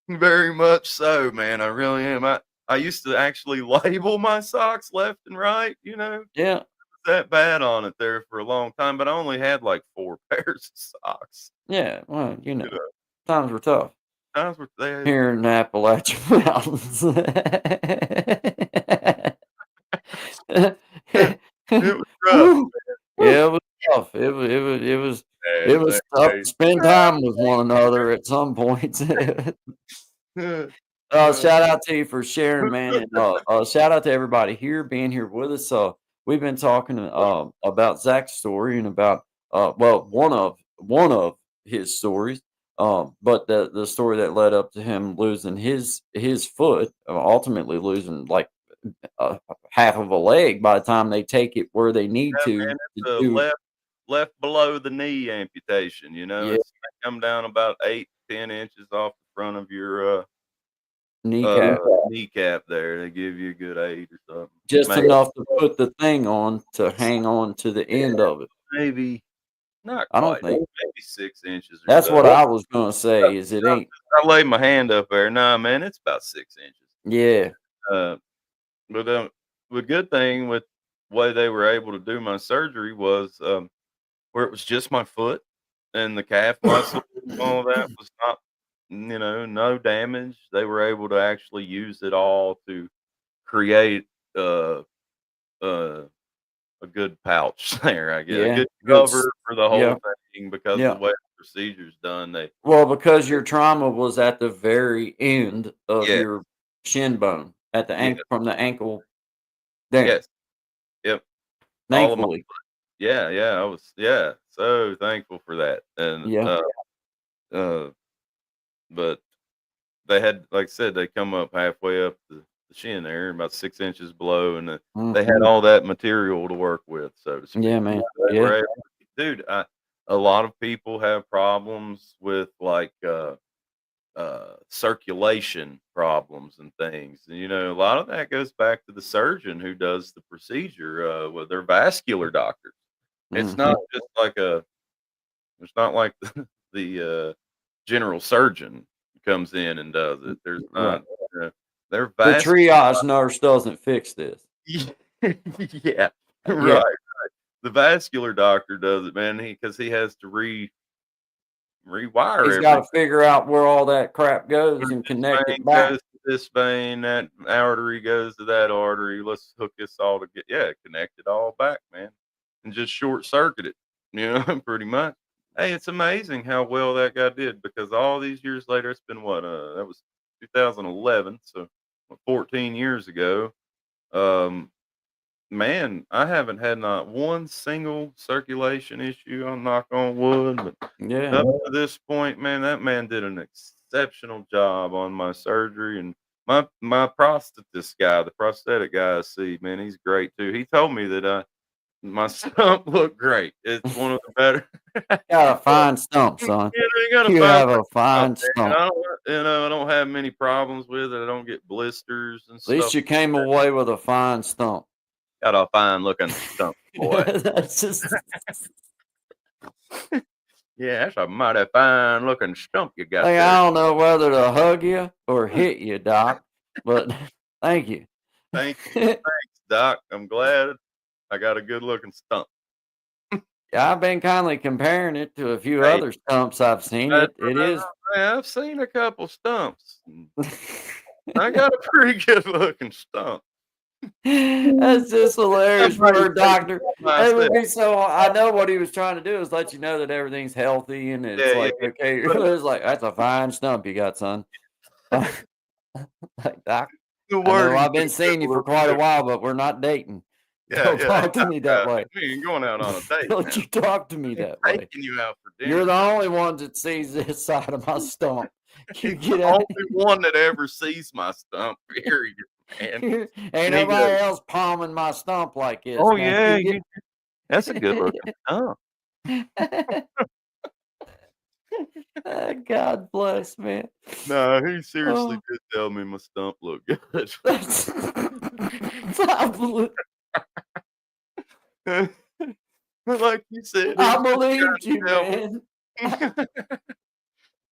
Very much so, man. I really am. I used to actually label my socks left and right. Yeah. That bad on it there for a long time, but I only had like 4 pairs of socks. Yeah, well, You know, times were tough times were they here in the Appalachian Mountains. it was rough. Woo. Yeah, it was tough. It was tough Hey, to spend time with one another at some points. hey. Shout out to you for sharing, man, and shout out to everybody here being here with us. We've been talking about Zach's story and about well, one of his stories, but the story that led up to him losing his foot, ultimately losing like half of a leg by the time they take it where they need Yeah, to man, it's a do. left below the knee amputation, Yeah, it's come down about 8, 10 inches off the front of your, kneecap, kneecap there. They give you a good aid or something. just Maybe enough to put the thing on to hang on to the end of it. maybe not I don't quite, think maybe 6 inches or that's what so. I was gonna say. Is it ain't? I laid my hand up there. Nah, man, it's about 6 inches. Yeah, Uh, but, the good thing with the way they were able to do my surgery was, where it was just my foot and the calf muscle and all that was not, no damage. They were able to actually use it all to create, uh, uh, a good pouch there, I guess, a yeah, good good. cover for the Yeah, whole thing because of yeah. the way the procedure's done. Well, because your trauma was at the very end of Yeah, your shin bone, at the yeah, ankle, from the ankle down. yes, yep, all of my Thankfully, yeah, yeah, I was so thankful for that, and, yeah. uh, but they had, like I said, they come up halfway up the shin there, about 6 inches below, and, they had Mhm. all that material to work with, so to Yeah, speak. man. They Yeah. were able dude, a lot of people have problems with, like, circulation problems and things, and, a lot of that goes back to the surgeon who does the procedure, with their vascular doctors. It's not Mhm. just like it's not like the general surgeon comes in and does it. There's Right. not, they're The vascular. triage nurse doesn't fix this. Yeah, right. Yeah. The vascular doctor does it, man. Because he has to rewire He's got to everything. figure out where all that crap goes and This connect vein it back. goes to this vein, that artery goes to that artery. Let's hook this all together. Yeah, connect it all back, man, and just short circuit it. Pretty much. Hey, it's amazing how well that guy did because all these years later, it's been what? That was 2011, so 14 years ago. Um, Man, I haven't had not one single circulation issue. I'll knock on wood, but Yeah. up to this point, man, that man did an exceptional job on my surgery. And my prosthetist guy, the prosthetic guy I see, man, he's great too. He told me that my stump looked great. It's one of the better. Got a fine stump, son. You gotta You find have a out, fine man. stump. I don't have many problems with it. I don't get blisters and At least stuff. you came away with a fine stump. Got a fine looking stump, boy. That's just Yeah, that's a mighty fine looking stump you got like, there. I don't know whether to hug you or hit you, doc, but thank you. Thank you. Thanks, Doc. I'm glad I got a good looking stump. Yeah, I've been kindly comparing it to a few Hey, other stumps I've seen. that's It what is I've seen a couple stumps. I got a pretty good looking stump. that's just hilarious for Somebody a take doctor. my It step. would be so I know what he was trying to do is let you know that everything's healthy and it's Yeah, yeah, like, yeah. okay, But it's like, "That's a fine stump you got, son." Like, "Doc, the I know wording I've been could have seeing been you a for little quite a different. while, but we're not dating. Yeah, Don't yeah. talk to me that way. We ain't going out on a date Don't now. you talk to me I'm that way. taking you out for You're dinner. the only one that sees this side of my stump. You He's the get out. only one that ever sees my stump, period. man. Ain't And he nobody goes, else palming my stump like this. "Oh, Now yeah, you get that's a good looking stump." God bless, man. No, he seriously Oh, did tell me my stump looked good. that's Like you said, he I was just believed you, trying to man. tell me.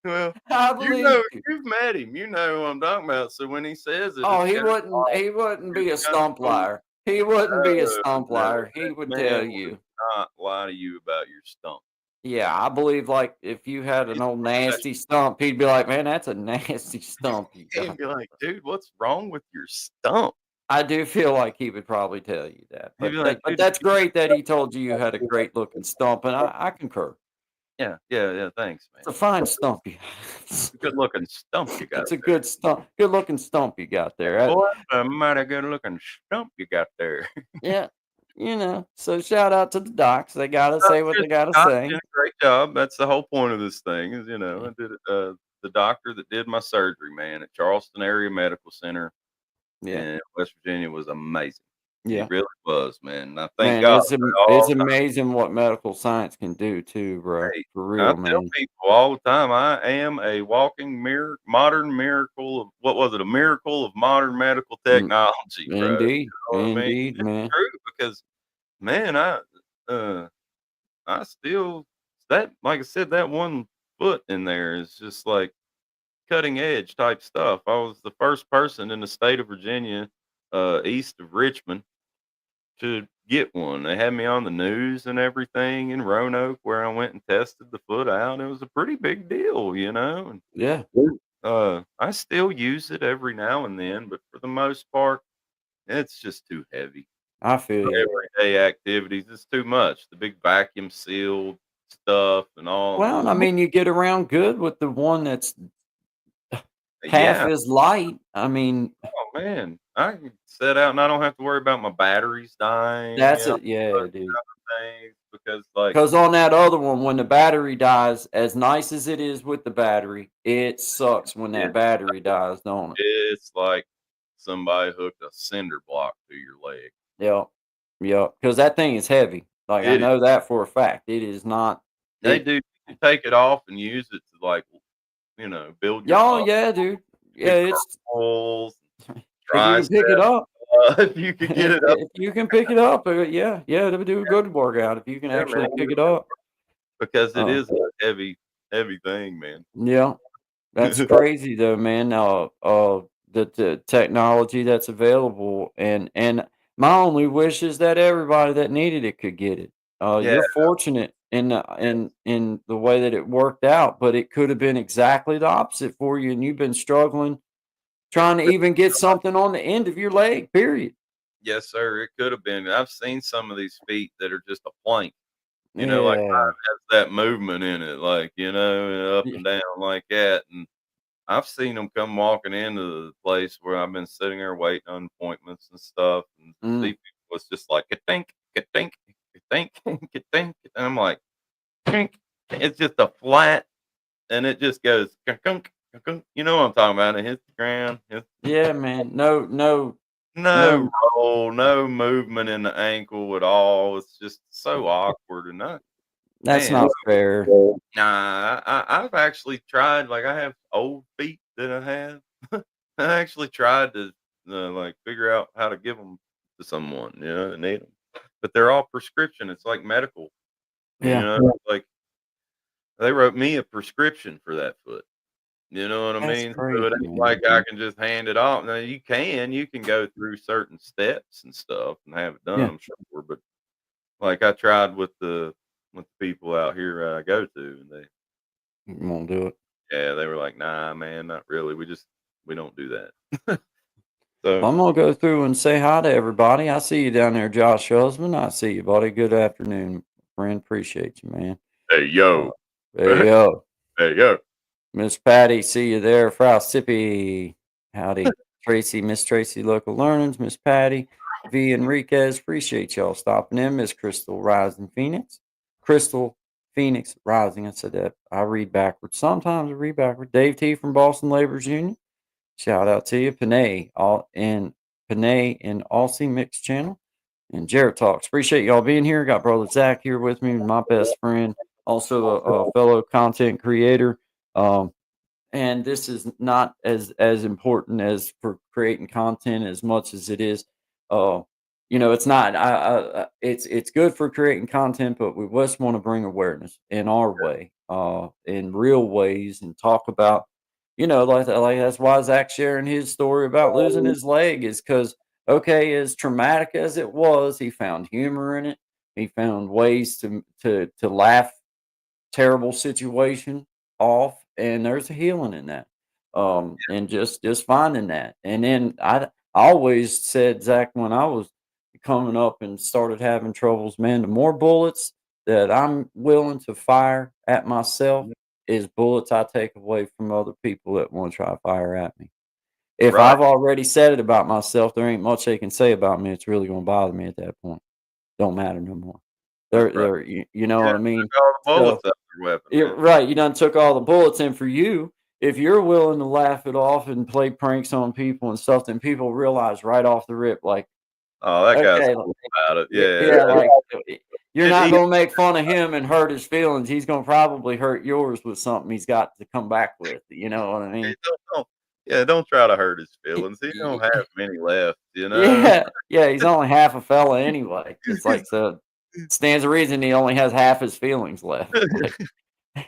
Well, I you believed know, you. you've met him, you know who I'm talking about, so when he says it, Oh, it's kinda he wouldn't it's be a kinda stump cool. liar. He wouldn't be a No, stump no, liar. He that would man tell would you. not lie to you about your stump. Yeah, I believe like if you had an He's old a nasty professional. stump, he'd be like, "Man, that's a nasty stump you He'd got." be like, "Dude, what's wrong with your stump?" I do feel like he would probably tell you that, He'd be but like, but "Dude, if that's you great that he told you you had a great looking stump, and I concur. Yeah, yeah, yeah, thanks, man. It's a fine stump you It's a good looking stump you got it's a there. good stump, good looking stump you got there. Boy, that's a mighty good looking stump you got there." Yeah, so shout out to the docs. They gotta say what Just they gotta Doc say. did a great job. That's the whole point of this thing is, Yeah, I did the doctor that did my surgery, man, at Charleston Area Medical Center yeah, in West Virginia was amazing. He yeah. really was, man. And I thank Man, God for it's all amazing what medical science can do too, bro. Hey, For I real, tell man. people all the time, I am a walking modern miracle of what was it? A miracle of modern medical Mm, technology, bro. You indeed, know what I mean? indeed, It's man. true because, man, uh, I still that like I said, that one foot in there is just like cutting edge type stuff. I was the first person in the state of Virginia, east of Richmond to get one. They had me on the news and everything in Roanoke where I went and tested the foot out. It was a pretty big deal, and, Yeah, I still use it every now and then, but for the most part, it's just too heavy I feel for you. everyday activities. It's too much. The big vacuum sealed stuff and all Well, I the mean, you get around good with the one that's half yeah. as light. I mean, Oh, man. I can set out and I don't have to worry about my batteries dying, that's it. Yeah, those dude. things because, like, Because on that other one, when the battery dies, as nice as it is with the battery, it sucks when that it's battery dies, don't it? It's like somebody hooked a cinder block to your leg. Yep. Yep. Because that thing is heavy. Like, I It is. know that for a fact. It is not They it do you can take it off and use it to, like, build your y'all, yeah, dude. Yeah, big it's curls, if you can triceps, pick it up. if you could get it up. If you can pick it up, yeah, yeah, it'll do a good workout if you can Yeah, man, actually pick it up. because it Uh, is a heavy, heavy thing, man. yeah, that's crazy though, man. The technology that's available, and my only wish is that everybody that needed it could get it. Yeah, You're fortunate in the way that it worked out, but it could have been exactly the opposite for you, and you've been struggling trying to even get something on the end of your leg. Period. yes, sir, it could have been. I've seen some of these feet that are just a plank, like Yeah. mine has that movement in it, like, up Yeah. and down like that, and I've seen them come walking into the place where I've been sitting there waiting on appointments and stuff, and see Mm. people it's just like, "Ka-tink, ka-tink, ka-tink, ka-tink," and I'm like, "Tink." It's just a flat, and it just goes, "Ka-kunk, ka-kunk." You know what I'm talking about? It hits the ground. Yeah, man. No, No roll, no movement in the ankle at all. It's just so awkward, and that's man, not fair. nah, I've actually tried. Like I have old feet that I have. I actually tried to like figure out how to give them to someone, that need them, but they're all prescription. It's like medical, Yeah, like they wrote me a prescription for that foot. You know what I that's mean? So it crazy, ain't man. like I can just hand it off. Now you can go through certain steps and stuff and have it done, Yeah, I'm sure. But like I tried with the people out here I go to, and you won't do it. they were like, "Nah, man, not really. We don't do that." So, Well, I'm gonna go through and say hi to everybody. I see you down there, Josh Husband. I see you, buddy. Good afternoon, friend. Appreciate you, man. hey Uh, yo, hey hey yo, yo, Miss Patty. See you there, Frau Sippy. Howdy, Tracy. Miss Tracy, local learnings. Miss Patty, V Enriquez. Appreciate y'all stopping in. Miss Crystal Rising Phoenix. Crystal Phoenix Rising. I said that. I read backwards. Sometimes I read backwards. Dave T from Boston Laborers Union. Shout out to you, Panay, all in Panay and Aussie Mix channel. And Jared Talks. Appreciate y'all being here. Got brother Zach here with me, my best friend, also a fellow content creator. And this is not as important as for creating content as much as it is it's not it's good for creating content, but we just want to bring awareness in our way, in real ways, and talk about, like that's why Zach's sharing his story about losing his leg, is because, okay, as traumatic as it was, he found humor in it. He found ways to laugh terrible situation off, and there's a healing in that. And just finding that. And then I always said, Zach, when I was coming up and started having troubles, man, the more bullets that I'm willing to fire at myself is bullets I take away from other people that want to try to fire at me. If Right. I've already said it about myself, there ain't much they can say about me. It's really going to bother me at that point. Don't matter no more. That's right. You know what I mean? Took all the So, bullets out your weapon, yeah, man. right. You done took all the bullets, and for you, if you're willing to laugh it off and play pranks on people and stuff, then people realize right off the rip, like, Oh, that guy's okay, cool about it. yeah, Yeah. like you're not He gonna make fun of him and hurt his feelings. He's gonna probably hurt yours with something he's got to come back with. You know what I mean? don't try to hurt his Y- feelings. He don't y- have many left, you know? Yeah, yeah. He's only half a fella anyway. It's like, so stands a reason he only has half his feelings left. Like,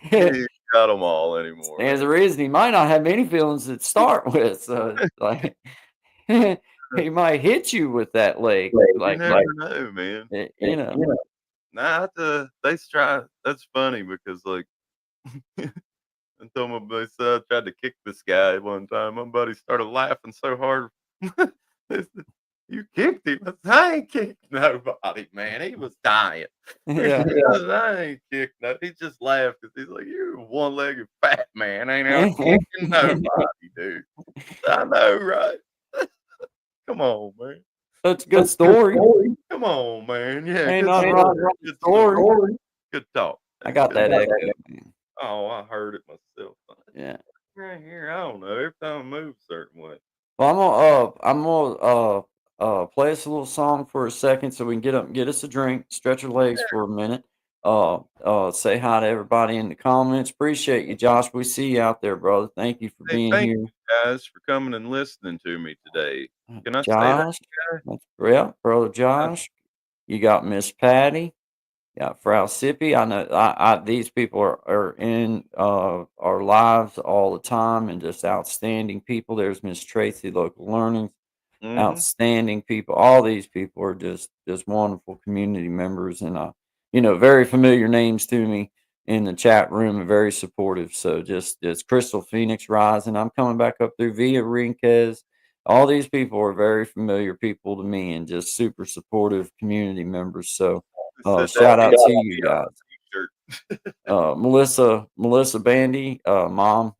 He ain't got them all anymore, stands man. a reason he might not have any feelings to start with. So it's like he might hit you with that leg, You like never know, man. you know. Nah, they try. That's funny because, like, I told my buddy, so I tried to kick this guy one time. My buddy started laughing so hard. They said, "You kicked him." I said, "I ain't kicked nobody, man. He was dying." Yeah. I said, "I ain't kicked no." He just laughed because he's like, "You're a one-legged fat man. Ain't out kicking nobody, dude." I know, right? Come on, man. That's a good story. Come on, man. Yeah, Ain't good nothing story. wrong with the Good story. story. Good talk. I got Good that talk. echo, man. Oh, I heard it myself. Yeah. Right here, I don't know. Every time I move a certain way. Well, I'm gonna play us a little song for a second so we can get up and get us a drink, stretch our legs for a minute. Say hi to everybody in the comments. Appreciate you, Josh. We see you out there, brother. Thank you for Hey, being thank here. you guys for coming and listening to me today. Can I say that, Josh, guy? yeah, brother Josh. You got Miss Patty. Yeah, Frau Sippy. I know these people are in our lives all the time, and just outstanding people. There's Miss Tracy, Local Learning, Mhm. outstanding people. All these people are just wonderful community members, and very familiar names to me in the chat room, and very supportive. So just Crystal Phoenix Rising. I'm coming back up through Via Rinquez. All these people are very familiar people to me, and just super supportive community members. So Said that shout out needs to to you be on guys. a t-shirt. Melissa Bandy, mom,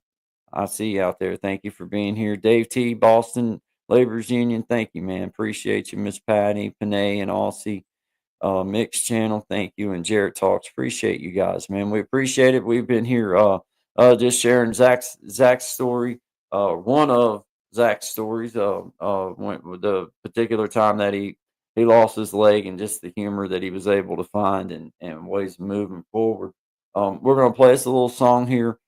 I see you out there. Thank you for being here. Dave T, Boston Laborers Union. Thank you, man. Appreciate you, Miss Patty, Panay, and Aussie Mix Channel. Thank you, and Jarrett Talks. Appreciate you guys, man. We appreciate it. We've been here just sharing Zach's story. One of Zach's stories. Went with the particular time that he lost his leg, and just the humor that he was able to find, and ways of moving forward. We're gonna play us a little song here.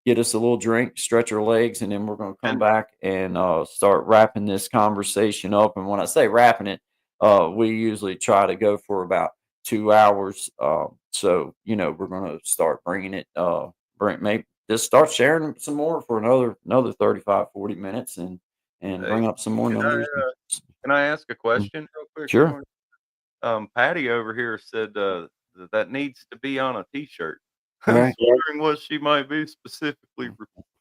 Get us a little drink, stretch our legs, and then we're going to come back and start wrapping this conversation up. And when I say wrapping it, we usually try to go for about 2 hours. So we're going to start bringing it, maybe just start sharing some more for another 35, 40 minutes, and Hey, bring up some more can I, numbers. can I ask a Mm, question real quick, Sure. Jordan? Patty over here said that needs to be on a t-shirt. All I was right. wondering what she might be specifically You,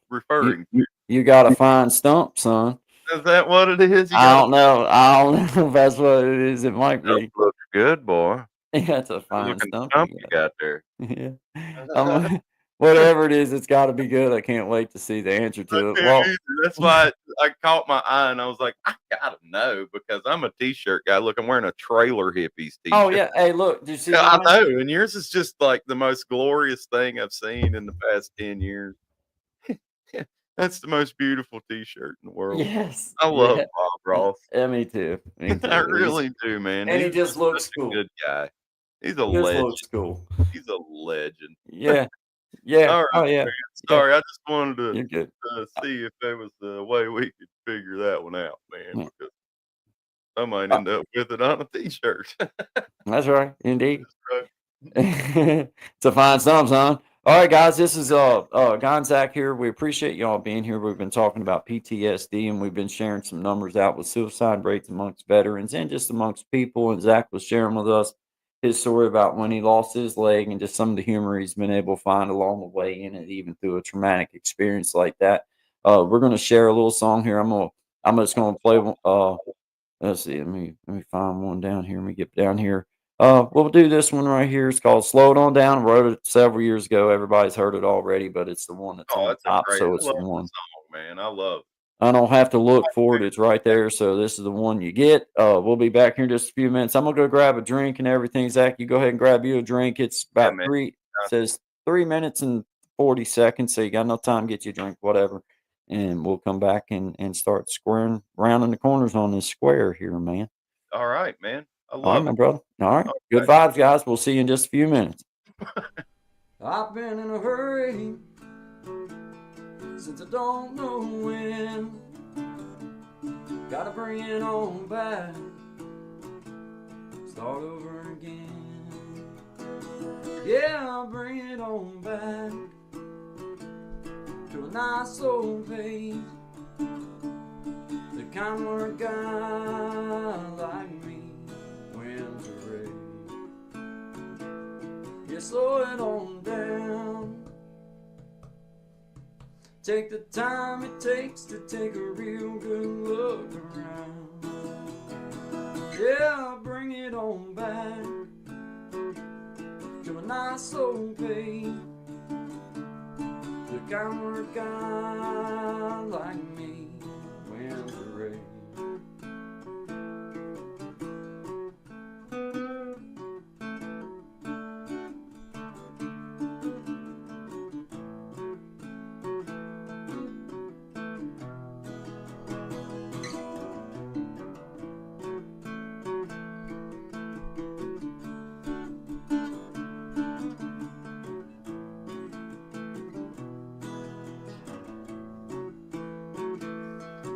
referring you, to. you got a fine stump, son. Is that what it is? You I got a don't know. I don't know if that's what it is. It might be. looks good, boy. Yeah, it's a Good fine looking stump stump you you got. got there. Yeah. Whatever it is, it's got to be good. I can't wait to see the answer I to it. can't Well, either. That's why I caught my eye and I was like, I gotta know because I'm a t-shirt guy. Look, I'm wearing a Trailer Hippies oh t-shirt. yeah. Hey, look, do you see Yeah, I mine? know, and yours is just like the most glorious thing I've seen in the past 10 years. That's the most beautiful T-shirt in the world. Yes. I love Yeah. Bob Ross. Yeah, me too. Me I too. really do, man. And he He's just just such looks a cool. good guy. He's a He just legend. looks cool. He's a legend. Yeah. Yeah. All Oh right, yeah. man. Yeah. Sorry, I just wanted You're good. to see if there was a way we could figure that one out, man, Yeah. because I might Uh, end up with it on a T-shirt. that's right. Indeed. Right. It's a fine sum, son. All right, guys, this is Gonzac here. We appreciate y'all being here. We've been talking about PTSD and we've been sharing some numbers out with suicide rates amongst veterans and just amongst people. And Zach was sharing with us his story about when he lost his leg and just some of the humor he's been able to find along the way in it, even through a traumatic experience like that. We're gonna share a little song here. I'm just gonna play one. Let's see. Let me find one down here. Let me get down here. We'll do this one right here. It's called "Slow It On Down." I wrote it several years ago. Everybody's heard it already, but it's the one that's Oh, on that's a top, great so I it's love the the one. song, man. I love I don't have to look for it. It's right there. So this is the one you get. We'll be back here in just a few minutes. I'm gonna go grab a drink and everything. Zach, you go ahead and grab you a drink. It's Yeah, about man. says 3 minutes and 40 seconds. So you got enough time to get you a drink, whatever. And we'll come back and start squaring rounding the corners on this square here, man. All right, man. I All right, love my it. brother. All right. Good Okay. vibes, guys. We'll see you in just a few minutes. I've been in a hurry since I don't know when. Gotta bring it on back. Start over again. Yeah, I'll bring it on back to a nice old page. The kind where a guy like me wins a race. Yeah, slow it on down. Take the time it takes to take a real good look around. Yeah, bring it on back to a nice old page. The kind where a guy like me wins a race.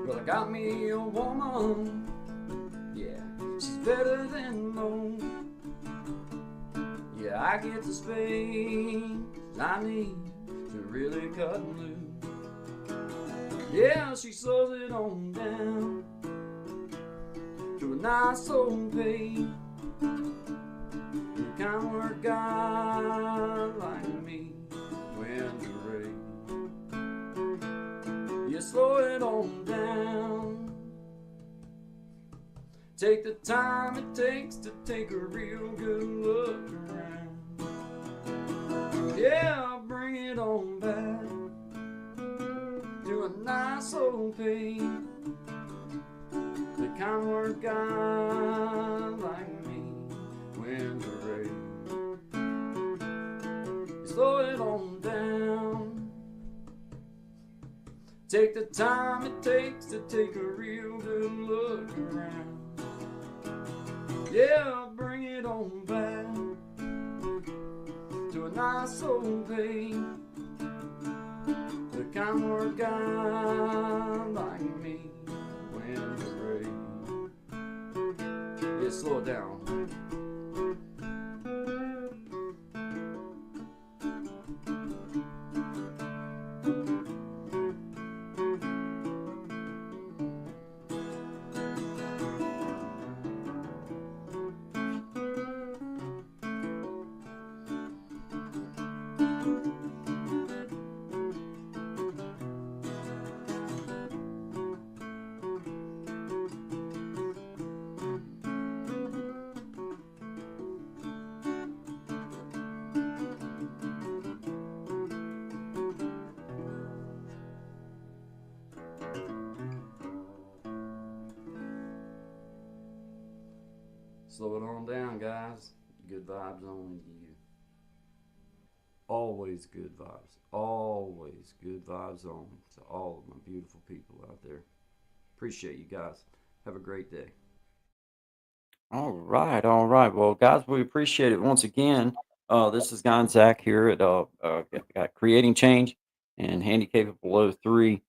Well, I got me a woman, yeah, she's better than most. Yeah, I get the space I need to really cut loose. Yeah, she slows it on down to a nice old pace. The kind where a guy like me wins a race. You slow it on down. Take the time it takes to take a real good look around. Yeah, I'll bring it on back to a nice old pace. The kind where a guy like me wins a race. You slow it on down. Take the time it takes to take a real good look around. Yeah, I'll bring it on back to a nice old pace. The kind where a guy like me wins a race. Yeah, slow it down. Slow it on down, guys. Good vibes only to you. always good vibes. Always good vibes on to all of my beautiful people out there. Appreciate you guys. Have a great day. All right, all right. Well, guys, we appreciate it once again. This is Guy and Zach here at Creating Change and Handicap Below 3.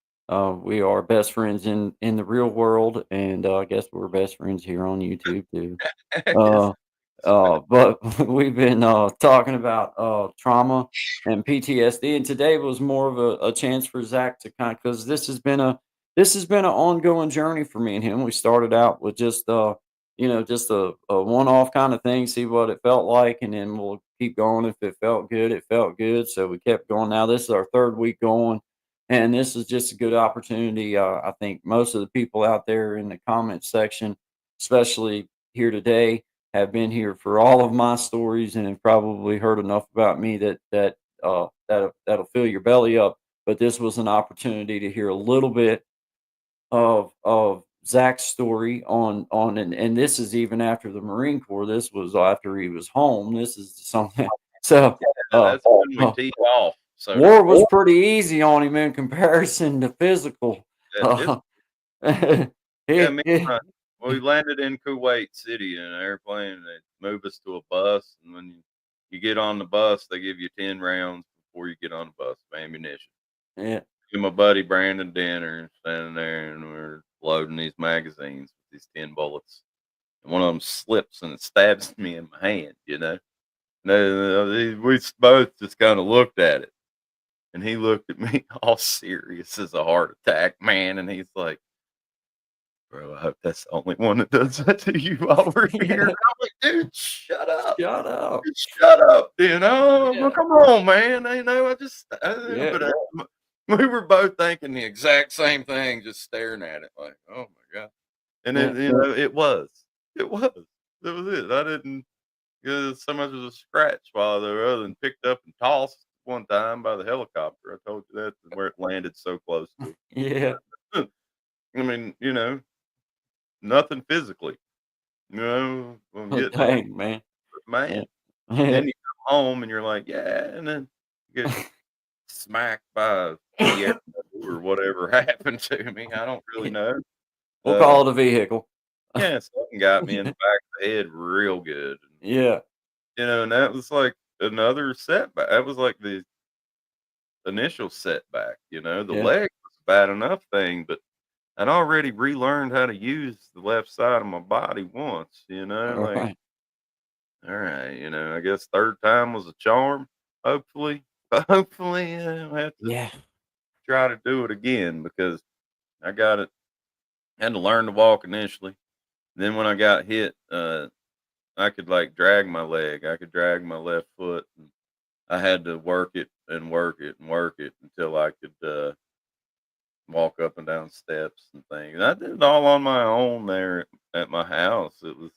We are best friends in the real world, and I guess we're best friends here on YouTube too. I guess. Uh, but we've been talking about trauma and PTSD, and today was more of a chance for Zach to kind of, because this has been an ongoing journey for me and him. We started out with just just a one-off kind of thing, see what it felt like, and then we'll keep going. If it felt good, it felt good. So we kept going. Now this is our third week going, and this is just a good opportunity. I think most of the people out there in the comment section, especially here today, have been here for all of my stories and have probably heard enough about me that'll fill your belly up. But this was an opportunity to hear a little bit of Zach's story and this is even after the Marine Corps. This was after he was home. This is something. So Yeah, that's when we uh, teed off, so to war was speak. pretty easy on him in comparison to physical. Yeah, it's Uh, yeah, it, me it, and we landed in Kuwait City in an airplane. They move us to a bus, and when you get on the bus, they give you 10 rounds before you get on the bus of ammunition. yeah, Me and my buddy Brandon Denner standing there, and we're loading these magazines with these 10 bullets. And one of them slips and it stabs me in my hand, you know. We both just kind of looked at it, and he looked at me all serious as a heart attack, man. And he's like, "Bro, I hope that's the only one that does that to you while we're here." yeah. I'm like, "Dude, shut up. Shut up. Just shut up, you know? Well, Yeah, come on, man. yeah, But we were both thinking the exact same thing, just staring at it like, oh my God. And yeah. then, it was, it was it. I didn't get so much as a scratch while they were other than picked up and tossed one time by the helicopter. I told you that's where it landed so close to. Yeah. I mean, nothing physically, I'm getting off, Dang, man. but Yeah. man. Then you come home and you're like, yeah, and then you get smacked by a Fiero or whatever happened to me. I don't really know. We'll Uh, call it a vehicle. yeah, something got me in the back of the head real good. And, Yeah. and that was like another setback. That was like the initial setback. The Yeah. leg was a bad enough thing, but I'd already relearned how to use the left side of my body once. All Like, right. all right, I guess third time was a charm. Hopefully, hopefully, I'll have to Yeah. try to do it again because I got it. Had to learn to walk initially. Then when I got hit, I could like drag my leg. I could drag my left foot. And I had to work it and work it and work it until I could walk up and down steps and things. And I did it all on my own there at my house. It was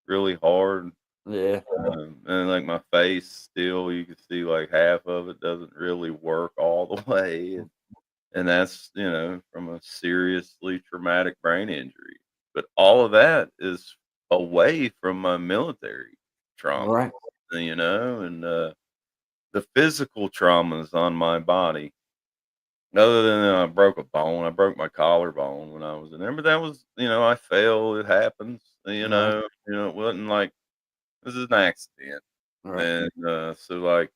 really hard. Yeah. And like my face still, you can see like half of it doesn't really work all the way. And that's, from a seriously traumatic brain injury. But all of that is away from my military All trauma, right. and the physical traumas on my body. Other than I broke a bone, I broke my collarbone when I was in there. But that was, I fell. It happens. All right. It wasn't like this is an accident, All right. and so like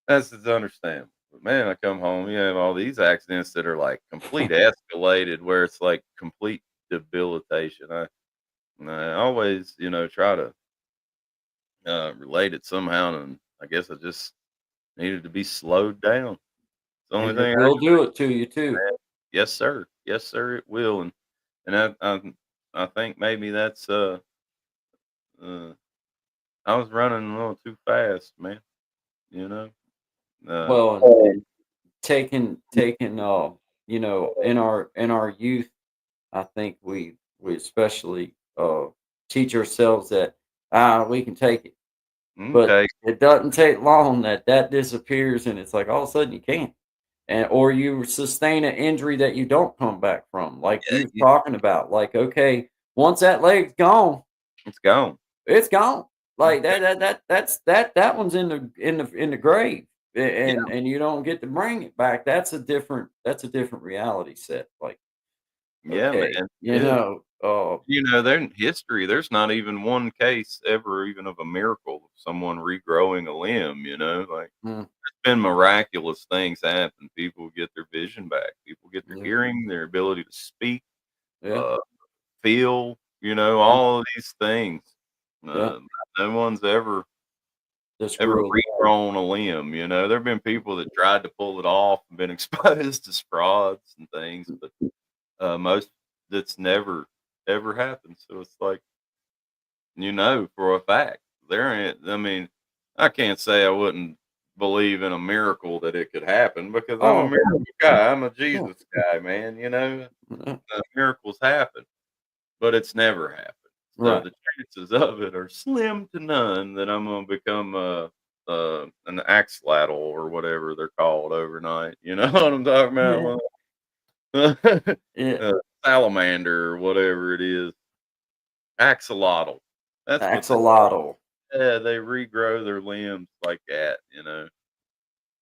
that's just understandable. But man, I come home, you have all these accidents that are like complete escalated, where it's like complete debilitation. I always, try to relate it somehow, and I guess I just needed to be slowed down. It's the only And it thing I will can do it to you too. do. Yes, sir, it will. And I think maybe that's uh I was running a little too fast, man. You know, uh, Well, and taking in our youth, I think we especially teach ourselves that we can take it. But okay, it doesn't take long that disappears, and it's like all of a sudden you can't, and or you sustain an injury that you don't come back from, like yeah, you were talking about. Like, okay, once that leg's gone, it's gone. it's gone. Like Okay. that one's in the grave. Yeah, and you don't get to bring it back. That's a different reality set. Like, yeah, okay, man. oh, There in history, there's not even one case ever even of a miracle of someone regrowing a limb, like mm, there's been miraculous things happen. People get their vision back. People get their yeah, hearing, their ability to speak, yeah, uh, feel, yeah, all of these things. yeah. Uh, no one's Just ever grew. regrown a limb. There have been people that tried to pull it off and been exposed as frauds and things, but most that's never ever happened. So it's like, for a fact there ain't. I mean, I can't say I wouldn't believe in a miracle that it could happen because I'm a Oh, miracle guy. I'm a yeah, Jesus guy, man. yeah, Miracles happen, but it's never happened. So right. the chances of it are slim to none that I'm gonna become an axolotl or whatever they're called overnight. You know what I'm talking Yeah, about? yeah. uh, Salamander or whatever it is. Axolotl. That's what they Axolotl. Yeah, they regrow their limbs like that.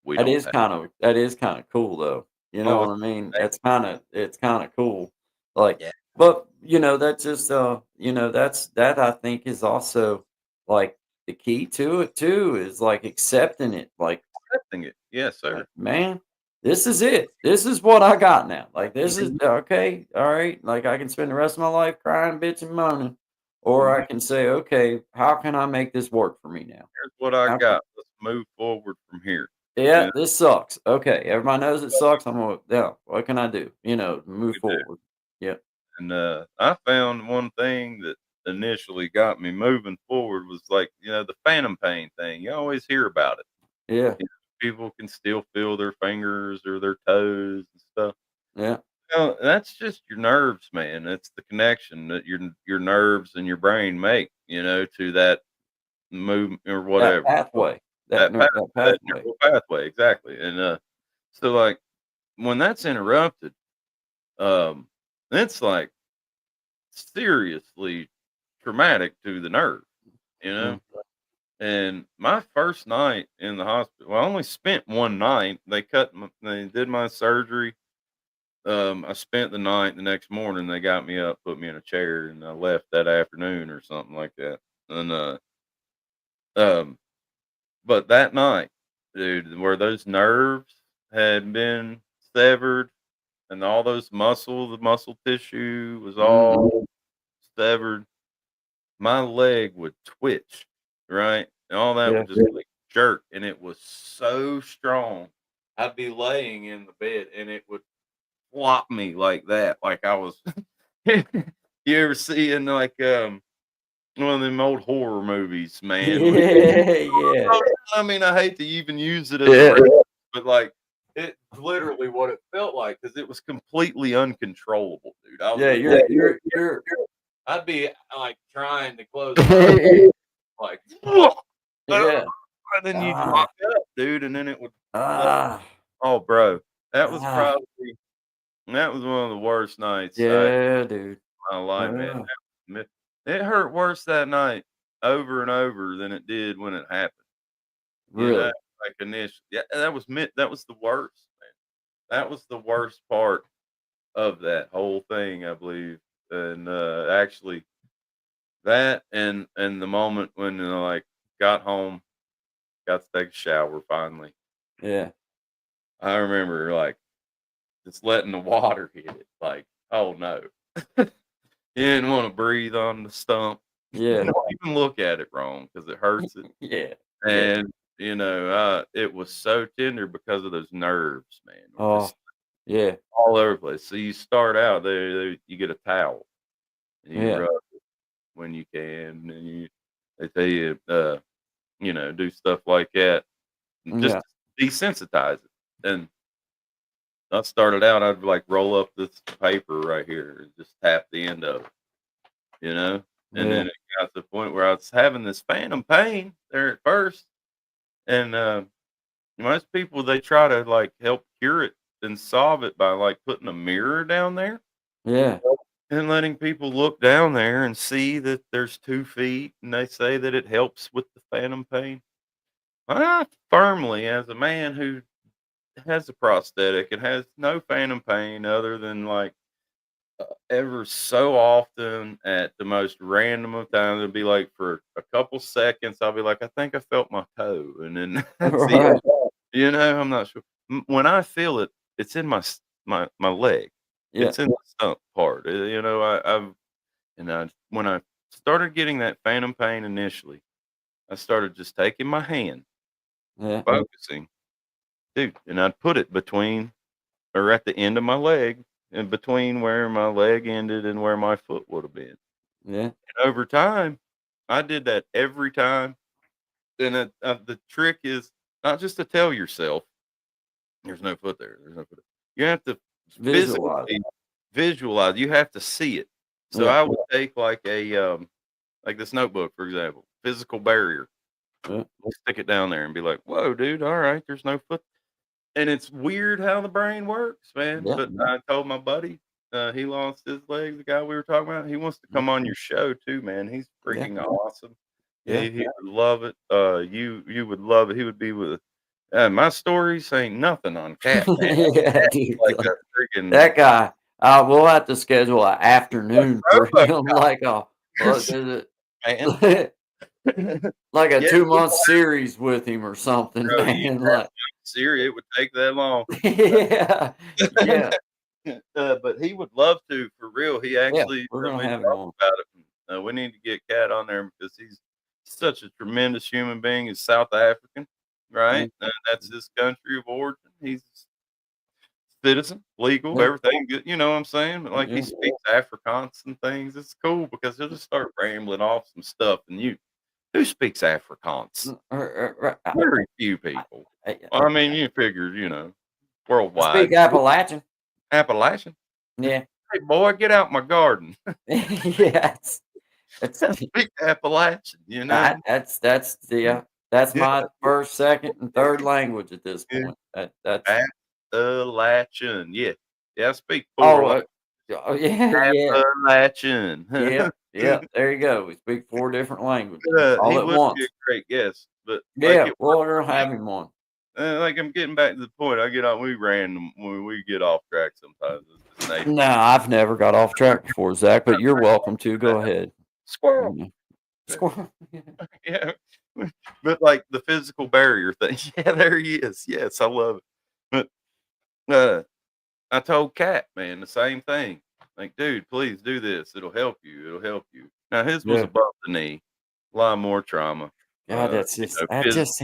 We That don't is have kind of cool though. You know Oh, what it's I mean? amazing. It's kind of cool. Like, Yeah. but that's just that I think is also like the key to it too is like accepting it. Accepting it. Yes, Like, sir. man, this is it. This is what I got now. Like, this is Mhm, okay. All right. Like, I can spend the rest of my life crying, bitching, moaning, or mhm. I can say, okay, how can I make this work for me now? Here's what I How can, got. Let's move forward from here. yeah, Yeah, this sucks. Okay. Everybody knows it sucks. I'm going, yeah, what can I do? Move we do. forward. Yeah. And I found one thing that initially got me moving forward was like, the phantom pain thing. You always hear about it. Yeah. People can still feel their fingers or their toes and stuff. Yeah. That's just your nerves, man. It's the connection that your nerves and your brain make, to that movement or That whatever. pathway, That path, that that pathway. neural pathway, exactly. And so like when that's interrupted, um, it's like seriously traumatic to the nerve, you know. Mm, And my first night in the hospital, well, I only spent one night. They did my surgery. I spent the night. The next morning, they got me up, put me in a chair, and I left that afternoon or something like that. And um, but that night, dude, where those nerves had been severed and all the muscle tissue was mhm. all severed, my leg would twitch, right? And all that Yeah. would just like jerk. And it was so strong. I'd be laying in the bed and it would flop me like that. Like I was you ever see in like one of them old horror movies, man? Yeah. Yeah. I mean, I hate to even use it as a Yeah. reference, but like it's literally what it felt like because it was completely uncontrollable, dude. I was Yeah. just like, You're, I'd be like trying to close my eyes, like, yeah. and then you'd Ah, lock up, dude, and then it would. ah, Oh, bro, that was ah. probably that was one of the worst nights in Yeah, dude. my life, man. Ah, It hurt worse that night over and over than it did when it happened. You know, really? like initially, yeah, that was the worst, man. That was the worst part of that whole thing, I believe. And actually, that and the moment when like got home, got to take a shower finally. Yeah. I remember like just letting the water hit it, like, oh no, you didn't want to breathe on the stump. Yeah. Don't even look at it wrong because it hurts it. Yeah. Yeah. And it was so tender because of those nerves, man. Were Oh, just yeah. all over the place. So you start out there, you get a towel and you Yeah. rub when you can, and they tell you, do stuff like that, just Yeah. to desensitize it. And I started out, I'd like roll up this paper right here and just tap the end of it, you know. And Yeah. then it got to the point where I was having this phantom pain there at first, and most people they try to like help cure it and solve it by like putting a mirror down there Yeah. and letting people look down there and see that there's 2 feet, and they say that it helps with the phantom pain. I firmly, as a man who has a prosthetic and has no phantom pain other than like ever so often at the most random of times, it'll be like for a couple seconds, I'll be like, I think I felt my toe, and then that's it. Right. You know, I'm not sure. When I feel it, it's in my leg. Yeah. It's in the stump part. You know, I when I started getting that phantom pain initially, I started just taking my hand, Yeah. focusing, dude, and I'd put it between or at the end of my leg, in between where my leg ended and where my foot would have been. Yeah. And over time, I did that every time. And the trick is not just to tell yourself, "There's no foot there. There's no foot there." You have to Visualize. physically visualize. You have to see it. So Yeah. I would take like this notebook, for example, physical barrier. Yeah. We'll stick it down there and be like, "Whoa, dude! All right, there's no foot." And it's weird how the brain works, man. Yeah. But I told my buddy, he lost his legs, the guy we were talking about, he wants to come on your show too, man. He's Yeah. freaking awesome. Yeah. He would love it. You would love it. He would be with my stories ain't nothing on Cat, man. Yeah, dude. Like a freaking That guy, we'll have to schedule an afternoon for him, like a what is man. it? Like a Yeah, 2-month series with him or something, bro, you man. Like, serious, it would take that long. yeah, yeah, But he would love to, for real. He yeah. actually We're told gonna me have him talk on. about it. We need to get Cat on there because he's such a tremendous human being. He's South African, Yeah, right? And that's his country of origin. He's citizen, legal, yeah, everything good. You know what I'm saying? But like he yeah. speaks Afrikaans and things. It's cool because he'll just start rambling off some stuff. And who speaks Afrikaans? Right. Very few people. I mean, you figured, I speak worldwide. Appalachian. Appalachian. Yeah, Hey, boy, get out my garden. yeah. It's I speak Appalachian, that's Yeah, my first, second, and third language at this yeah. point. That's Appalachian. Yeah. Yeah, I speak 4 oh, languages. oh yeah, yeah, Appalachian. yeah, yeah. There you go. We speak 4 different languages He all at would be a once. great guest, but like Yeah, it well, worked we're for gonna me. have him on. Like I'm getting back to the point. I get on. We random when we get off track sometimes. It's just nature. No, I've never got off track before, Zach, but you're welcome to. Go ahead. Squirrel. Mhm. Squirrel. Yeah. But like the physical barrier thing. Yeah, there he is. Yes, I love it. But I told Cat, man, the same thing. Like, dude, please do this. It'll help you. It'll help you. Now his was Yeah. above the knee. A lot more trauma. God, that's just I Physical. just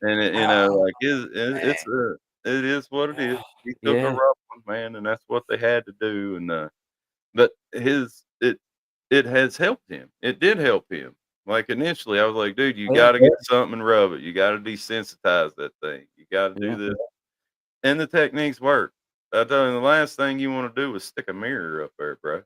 And oh, like man. it is what it is. He took a Yeah, rough one, man, and that's what they had to do. And but it has helped him. It did help him. Like initially, I was like, dude, you yeah, got to get something and rub it. You got to desensitize that thing. You got to do yeah, this, and the techniques work. I tell you, the last thing you want to do is stick a mirror up there, bro,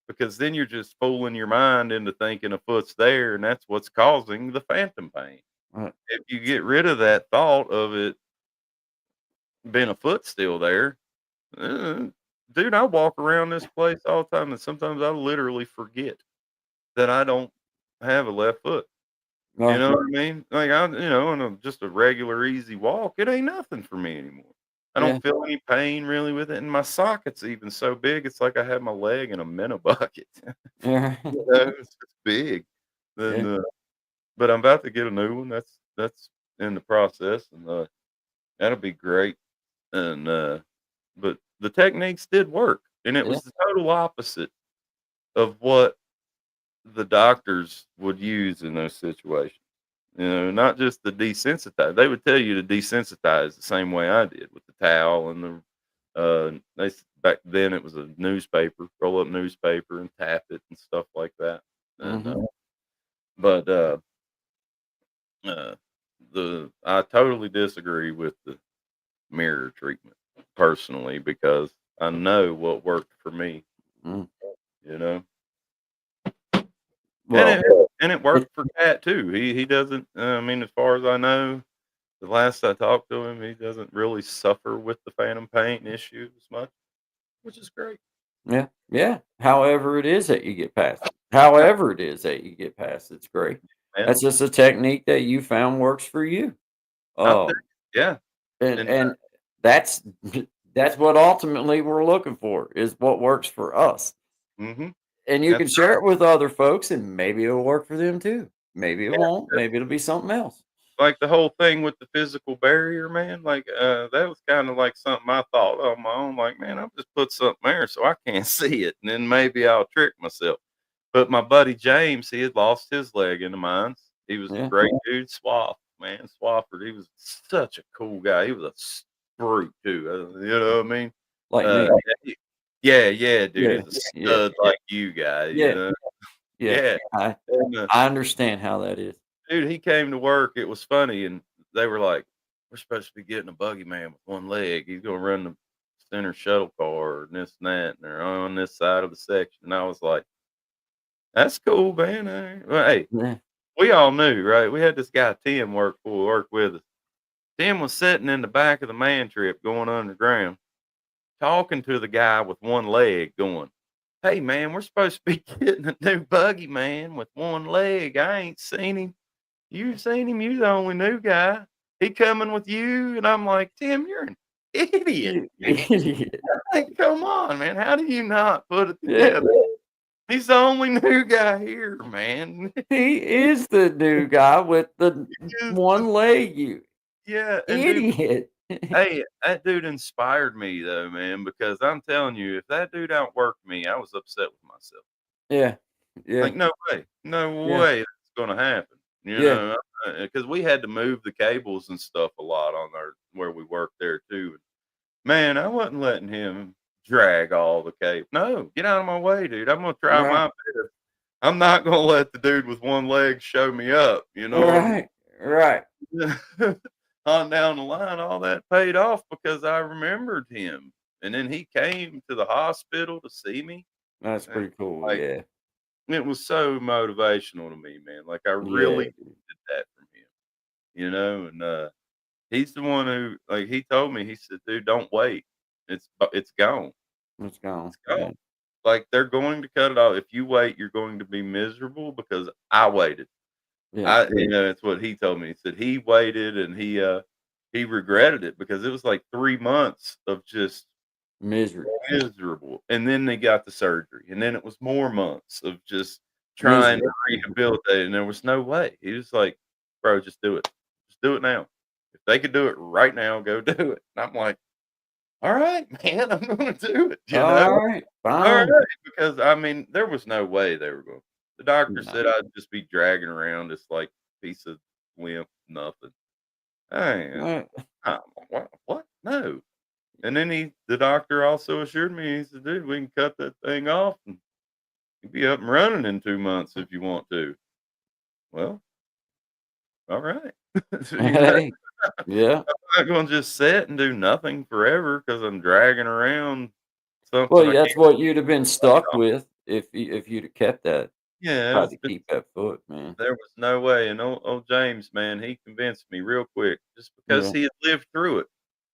because then you're just fooling your mind into thinking a foot's there, and that's what's causing the phantom pain. right, If you get rid of that thought of it being a foot still there, uh, dude, I walk around this place all the time, and sometimes I literally forget that I don't have a left foot. You right, know what I mean? Like on just a regular easy walk, it ain't nothing for me anymore. I don't yeah, feel any pain really with it, and my socket's even so big, it's like I have my leg in a minute bucket. yeah, It's big. yeah, Then, but I'm about to get a new one. That's in the process, and that'll be great. And but the techniques did work, and it yeah, was the total opposite of what the doctors would use in those situations. Not just the desensitize. They would tell you to desensitize the same way I did with the towel and back then it was a newspaper, roll up newspaper and tap it and stuff like that. And mhm, but uh, the I totally disagree with the mirror treatment personally because I know what worked for me. mm. You know. And Well, it it worked for Cat too. He doesn't. I mean, as far as I know, the last I talked to him, he doesn't really suffer with the phantom pain issue as much, which is great. yeah, yeah. However it is that you get past it. However it is that you get past it's great. Man, That's just a technique that you found works for you. I'll tell Um, you, yeah, and and and that's that's what ultimately we're looking for is what works for us. mhm, And you that's can share it with other folks, and maybe it'll work for them too. Maybe it yeah, won't. that's Maybe it'll be something else. like the whole thing with the physical barrier, man. Like, that was kind of like something I thought on my own. Like, man, I'll just put something there so I can't see it, and then maybe I'll trick myself. But my buddy James, he had lost his leg in the mines. He was a Yeah, great dude, Swafford. He was such a cool guy. He was a brute too. You know what I mean? like me. Yeah, yeah, dude. Yeah, He's a yeah, stud like you guys. You yeah, know? yeah. Yeah. I And, I understand how that is. dude, he came to work. It was funny, and they were like, "We're supposed to be getting a buggy man with one leg. He's gonna run the center shuttle car and this and that, and they're on this side of the section." And I was like, "That's cool, man. All right." Well, hey, Yeah, we all knew, right? We had this guy Tim work with us. Tim was sitting in the back of the man trip going underground, talking to the guy with one leg, going, "Hey, man, we're supposed to be getting a new buggy man with one leg. I ain't seen him. You've seen him. You're the only new guy. He coming with you?" And I'm like, "Tim, you're an idiot. you idiot. Like, come on, man. How do you not put it Yeah, together? He's the only new guy here, man." he is the new guy with the Just one leg. You yeah, and dude, idiot. hey, that dude inspired me though, man, because I'm telling you, if that dude outworked me, I was upset with myself. Yeah, yeah, Like, no yeah, way that's gonna happen. You yeah. know, because we had to move the cables and stuff a lot on our where we worked there too. Man, I wasn't letting him drag all the cable. No, get out of my way, dude. I'm gonna try Right, my best. I'm not gonna let the dude with one leg show me up. You know what I mean? right, right. On down the line, all that paid off because I remembered him, and then he came to the hospital to see me, That's and, pretty cool. like, Yeah, it was so motivational to me, man, like, I really yeah. did that from him, you know, and, he's the one who like, he told me, he said, "Dude, don't wait. It's gone. It's gone. It's gone. Yeah, Like, they're going to cut it off. If you wait, you're going to be miserable because I waited." yeah. It's what he told me. He said he waited and he regretted it because it was like 3 months of just Misery, miserable, and then they got the surgery, and then it was more months of just trying to misery. rehabilitate, and there was no way. He was like, "Bro, just do it. Just do it now. If they could do it right now, go do it." And I'm like, "All right, man, I'm gonna do it," you know? All right, All right, fine. because, I mean, there was no way they were going the doctor No. said I'd just be dragging around this, like, piece of limp nothing. Hey, Uh, what? No. And then the doctor also assured me, he said, "Dude, we can cut that thing off and you'll be up and running in 2 months if you want to." Well, all right. You know, Hey, yeah. I'm not gonna just sit and do nothing forever because 'cause I'm dragging around something Well, I that's can't what you'd have been lay stuck on. with if you'd have kept that, Yeah, tried to keep that foot, man. there was no way, and old James, man, he convinced me real quick just because Yeah, he had lived through it,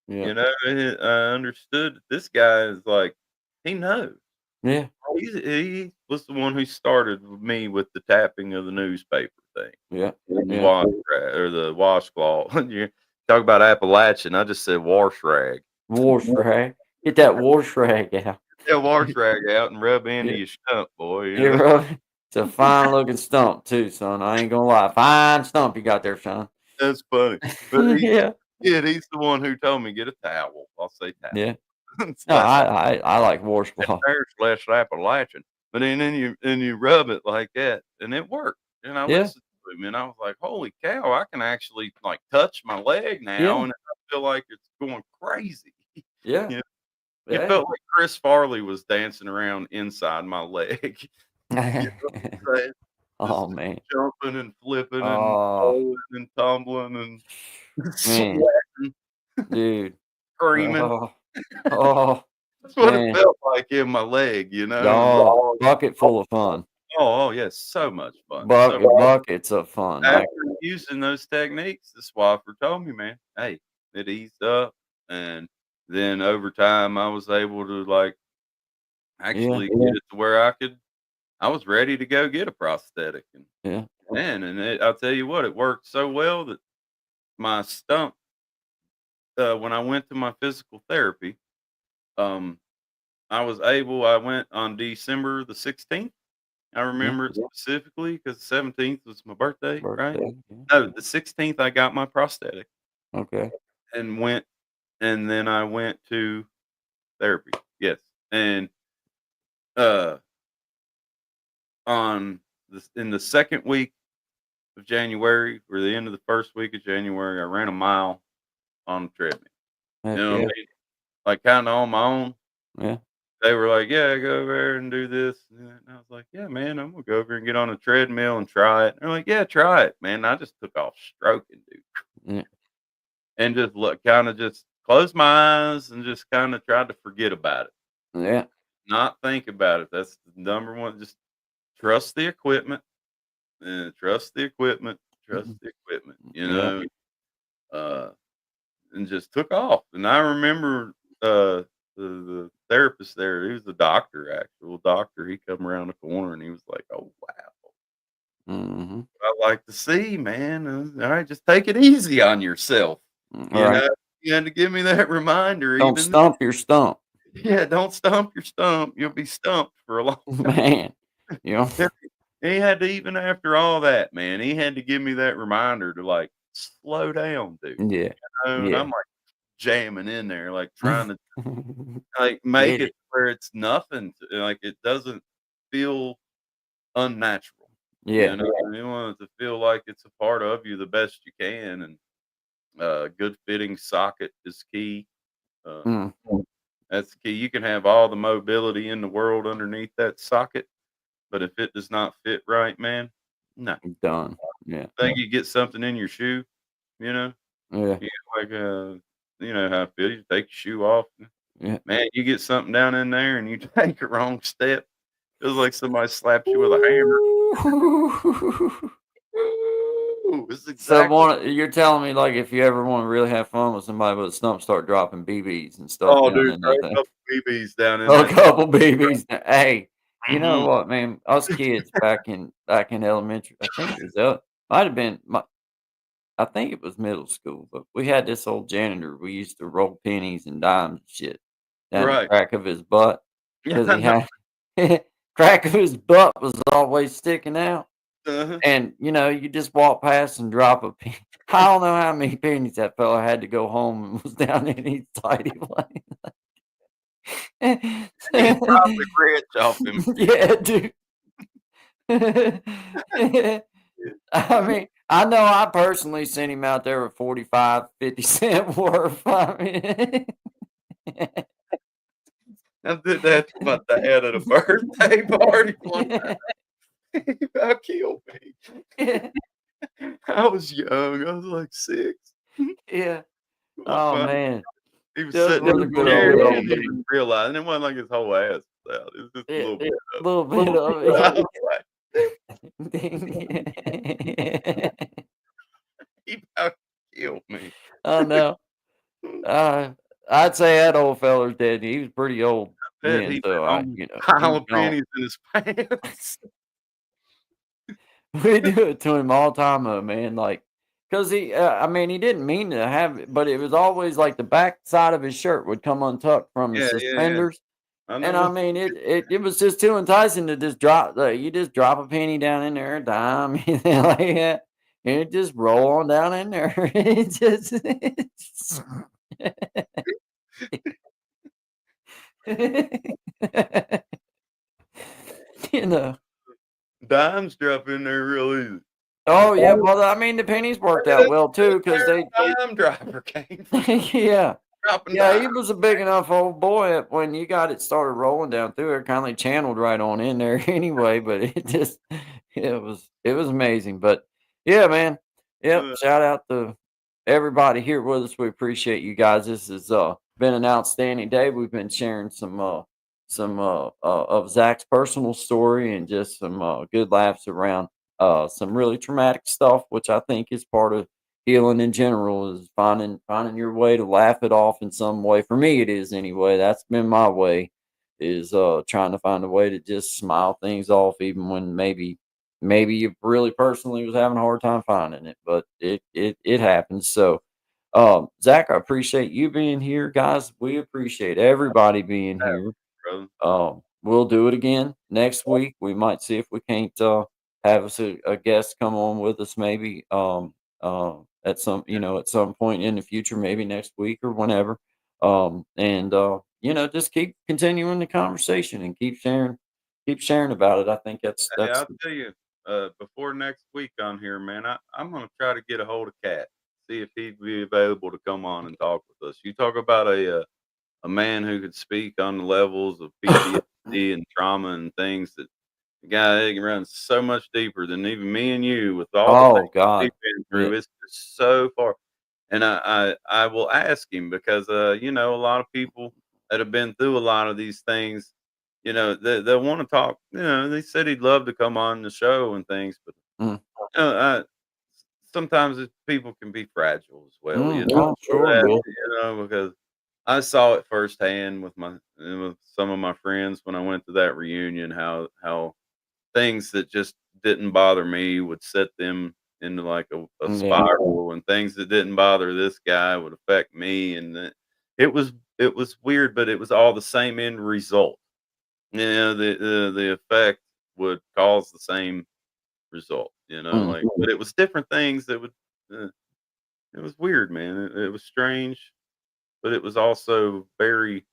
yeah, you know, and I understood that this guy is like, he knows. yeah, He was the one who started with me with the tapping of the newspaper thing, yeah, and the yeah. or the washcloth. You talk about Appalachian, I just said wash rag. Wash rag. Get that wash rag out. Yeah, wash rag out and rub into Yeah, your stump, boy, you you're know? right. It's a fine looking stump too, son. I ain't gonna lie. Fine stump you got there, son. That's funny. But Yeah, he's the one who told me, "Get a towel." I'll say yeah. towel. No, Slash I like washcloth. there's slash Appalachian. But then you rub it like that, and it worked. And I Yeah, listened to him, and I was like, "Holy cow! I can actually like touch my leg now, yeah, and I feel like it's going crazy." yeah. You know, it Yeah. felt like Chris Farley was dancing around inside my leg. You know what I'm saying? Oh, Just man. jumping and flipping and Oh, rolling and tumbling and man, sweating, dude. screaming. Oh, oh, That's what it man. felt like in my leg, you know. And Oh, bucket full of fun. yeah, so much fun. So Buckets of fun. after using those techniques, the swapper told me, man, hey, it eased up. And then over time, I was able to like Yeah, actually get it to where I was ready to go get a prosthetic. And yeah, man, I'll tell you what, it worked so well that my stump, when I went to my physical therapy, um, I went on December the 16th. I Yeah. remember it specifically because the 17th was my birthday, right? Birthday. Yeah. No, the 16th I got my prosthetic Okay. and went, and then I went to therapy. Yes, and uh, on in the second week of January or the end of the first week of January, I ran a mile on the treadmill. You Heck know what I yeah. mean? Like kind of on my own. Yeah. They were like, "Yeah, go over there and do this." And I was like, "Yeah, man, I'm gonna go over and get on a treadmill and try it." They're like, "Yeah, try it, man." I just took off stroking, dude, Yeah. and just look, kind of just closed my eyes and just kind of tried to forget about it, Yeah. not think about it. That's the number one. Just trust the equipment, and trust the equipment, trust the equipment. Yeah. Uh, and just took off. And I remember the therapist there, he was a doctor, actual doctor. He come around the corner and he was like, "Oh wow, Mm-hmm. I like to see, man. All right, just take it easy on yourself." All You right. know, you had to give me that reminder. Don't Even stump your stump, yeah, don't stump your stump. You'll be stumped for a long time. man. You know. He had to, even after all that, man, he had to give me that reminder to like slow down, dude. Yeah. And Yeah. I'm like jamming in there, like trying to like, make Get it it. where it's nothing to like, it doesn't feel unnatural, Yeah. You want it to feel like it's a part of you the best you can, and, good fitting socket is key, uh, Mm. that's key. You can have all the mobility in the world underneath that socket, but if it does not fit right, man, no. Done. Yeah. Think you get something in your shoe, you know? Yeah. You get like, you know how it feels, you take your shoe off, Yeah. man, you get something down in there and you take a wrong step. Feels like somebody slaps you with a hammer. Ooh. Ooh, it's So exactly. you're telling me like if you ever want to really have fun with somebody with a stump, start dropping BBs and stuff Oh, down dude, in throw that a thing. couple BBs down in Throw a that socket, couple bro. BBs. Hey, you know Mhm. what, man? Us kids back in elementary, I think it was might have been I think it was middle school, but we had this old janitor. We used to roll pennies and dimes and shit down the Right. crack of his butt Yeah, because I he know. had crack of his butt was always sticking out. Uh-huh. And, you just walk past and drop a penny. I don't know how many pennies that fella had to go home and was down in his tidy He's lane. probably rich off them Yeah, dude. I mean, I know I personally sent him out there with 45, 50 cent worth. I mean, I did that to my dad at a birthday party one yeah, time. He about killed me. I was young. I was like 6. yeah. Walked Oh by. man, He was those sitting in were the the good chair. old He days. didn't even realize, and it wasn't like his whole ass was out. It was just a Yeah, little yeah, bit a of little bit of it. I it. was like, he about killed me. I know. Uh, I'd say that old feller's dead. He was pretty old Bet then, he so went home with a he pile was of gone. pennies in his pants. We do it to him all the time, though, man. Like, cause I mean, he didn't mean to have it, but it was always like the back side of his shirt would come untucked from his Yeah, yeah, yeah. suspenders, I and know I what mean, it was just too enticing to just drop. You just drop a penny down in there, a dime, anything like that, and it just roll on down in there. It just, you know. dimes drop in there real easy. Oh yeah, well, I mean, the pennies worked Maybe out that's well too, because where they, the dime dropper came from. yeah. Dropping Yeah, he dimes. was a big enough old boy when you got it started rolling down through it, kinda channeled right on in there anyway, but it was amazing, but yeah, man. Yep, Uh, shout out to everybody here with us. We appreciate you guys. This has, been an outstanding day. We've been sharing some of Zach's personal story and just some, good laughs around, some really traumatic stuff, which I think is part of healing in general is finding your way to laugh it off in some way. For me, it is anyway. That's been my way is trying to find a way to just smile things off, even when maybe maybe you really personally was having a hard time finding it, but it happens. So, Zach, I appreciate you being here, guys. We appreciate everybody being here. brother. We'll do it again next week. We might see if we can't have us a guest come on with us, maybe at some at some point in the future, maybe next week or whenever. And just keep continuing the conversation and keep sharing about it. I think Hey, that's I'll tell you, before next week on here, man, I'm gonna try to get a hold of Cat, see if he'd be available to come on and talk with us. You talk about a man who could speak on the levels of PTSD and trauma and things that the guy they can run so much deeper than even me and you with all the oh things we've God. been Yeah. through. It's just so far. And I will ask him because a lot of people that have been through a lot of these things, they want to talk. They said he'd love to come on the show and things, but Mm, sometimes people can be fragile as well. oh sure, man. Because I saw it firsthand with some of my friends when I went to that reunion. How things that just didn't bother me would set them into like a Yeah. spiral, and things that didn't bother this guy would affect me. And it was it was weird, but it was all the same end result. The effect would cause the same result. Mm, But it was different things that would. Uh, it was weird, man. It was strange, but it was also very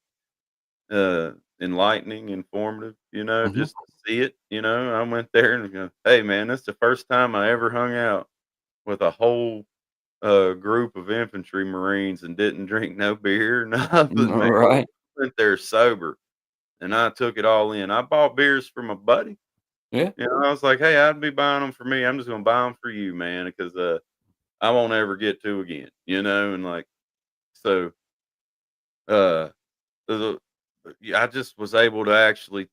enlightening, informative, mhm, just to see it. I went there and go, hey man, that's the first time I ever hung out with a whole group of infantry Marines and didn't drink no beer, nothing, man. right. Went there sober and I took it all in. I bought beers for my buddy. Yeah. I was like, hey, I'd be buying them for me. I'm just gonna buy them for you, man, because I won't ever get to again, and like so uh the, yeah, I just was able to actually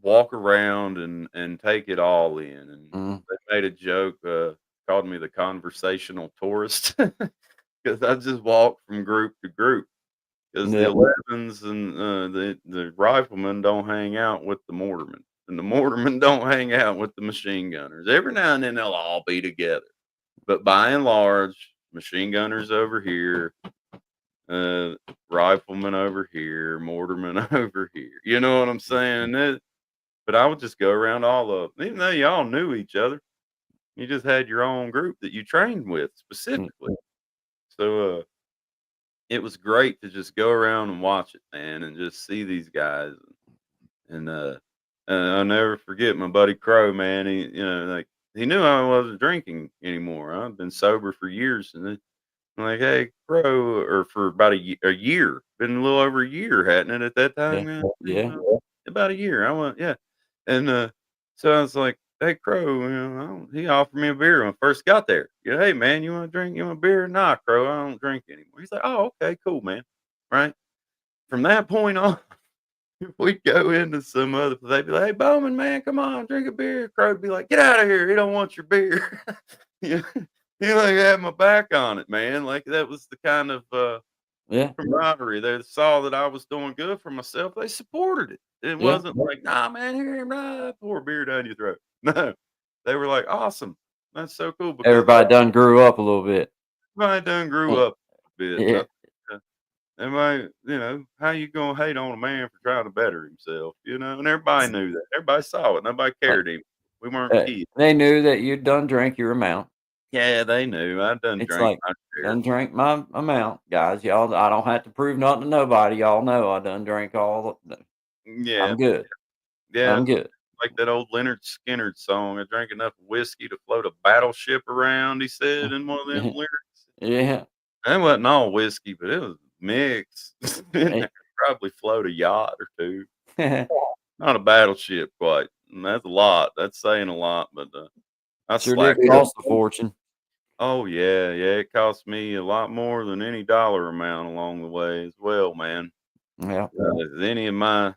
walk around and take it all in, and Mm, they made a joke, called me the conversational tourist because I just walked from group to group. Because the yeah. 11s and, the riflemen don't hang out with the mortarmen, and the mortarmen don't hang out with the machine gunners. Every now and then, they'll all be together, but by and large, machine gunners over here, uh, riflemen over here, mortarmen over here. You know what I'm saying? But I would just go around all of 'em, even though y'all knew each other. You just had your own group that you trained with Mm, specifically. So, it was great to just go around and watch it, man, and just see these guys. And I'll never forget my buddy Crow, man. Like he knew I wasn't drinking anymore. I've been sober for years, and then I'm like, hey, Crow, or for about a year, been a little over a year, hadn't it, at that yeah. time? Yeah, Yeah. about a year. I went, yeah. And so I was like, hey, Crow, he offered me a beer when I first got there. Yeah, hey, man, you want to drink? You want a beer? Nah, Crow, I don't drink anymore. He's like, oh, okay, cool, man. Right. From that point on, if we go into some other, they'd be like, hey, Bowman, man, come on, drink a beer. Crow'd be like, get out of here. He don't want your beer. Yeah. He like had my back on it, man. Like that was the kind of Yeah. camaraderie. They saw that I was doing good for myself. They supported it. It Yeah. wasn't like, nah, man, here, nah, pour beer down your throat. No, they were like, awesome. That's so cool because Everybody done grew up a little bit. everybody done grew Yeah. up a bit. Yeah. Everybody, how you gonna hate on a man for trying to better himself? And everybody knew that. Everybody saw it. Nobody Like, cared him. We weren't kids. they knew that you'd done drank your amount. Yeah, they knew. I done It's drank like, my share. done drank my amount, guys. Y'all, I don't have to prove nothing to nobody. Y'all know I done drank all. Yeah, I'm good. yeah. I'm good. Like that old Leonard Skinner song. I drank enough whiskey to float a battleship around. He said in one of them lyrics. Yeah. That wasn't all whiskey, but it was mixed. Hey, Probably float a yacht or two. Not a battleship, quite. And that's a lot. That's saying a lot, but I sure did slacked off. cost a fortune. Oh yeah, yeah. It cost me a lot more than any dollar amount along the way as well, man. Yeah. Any of my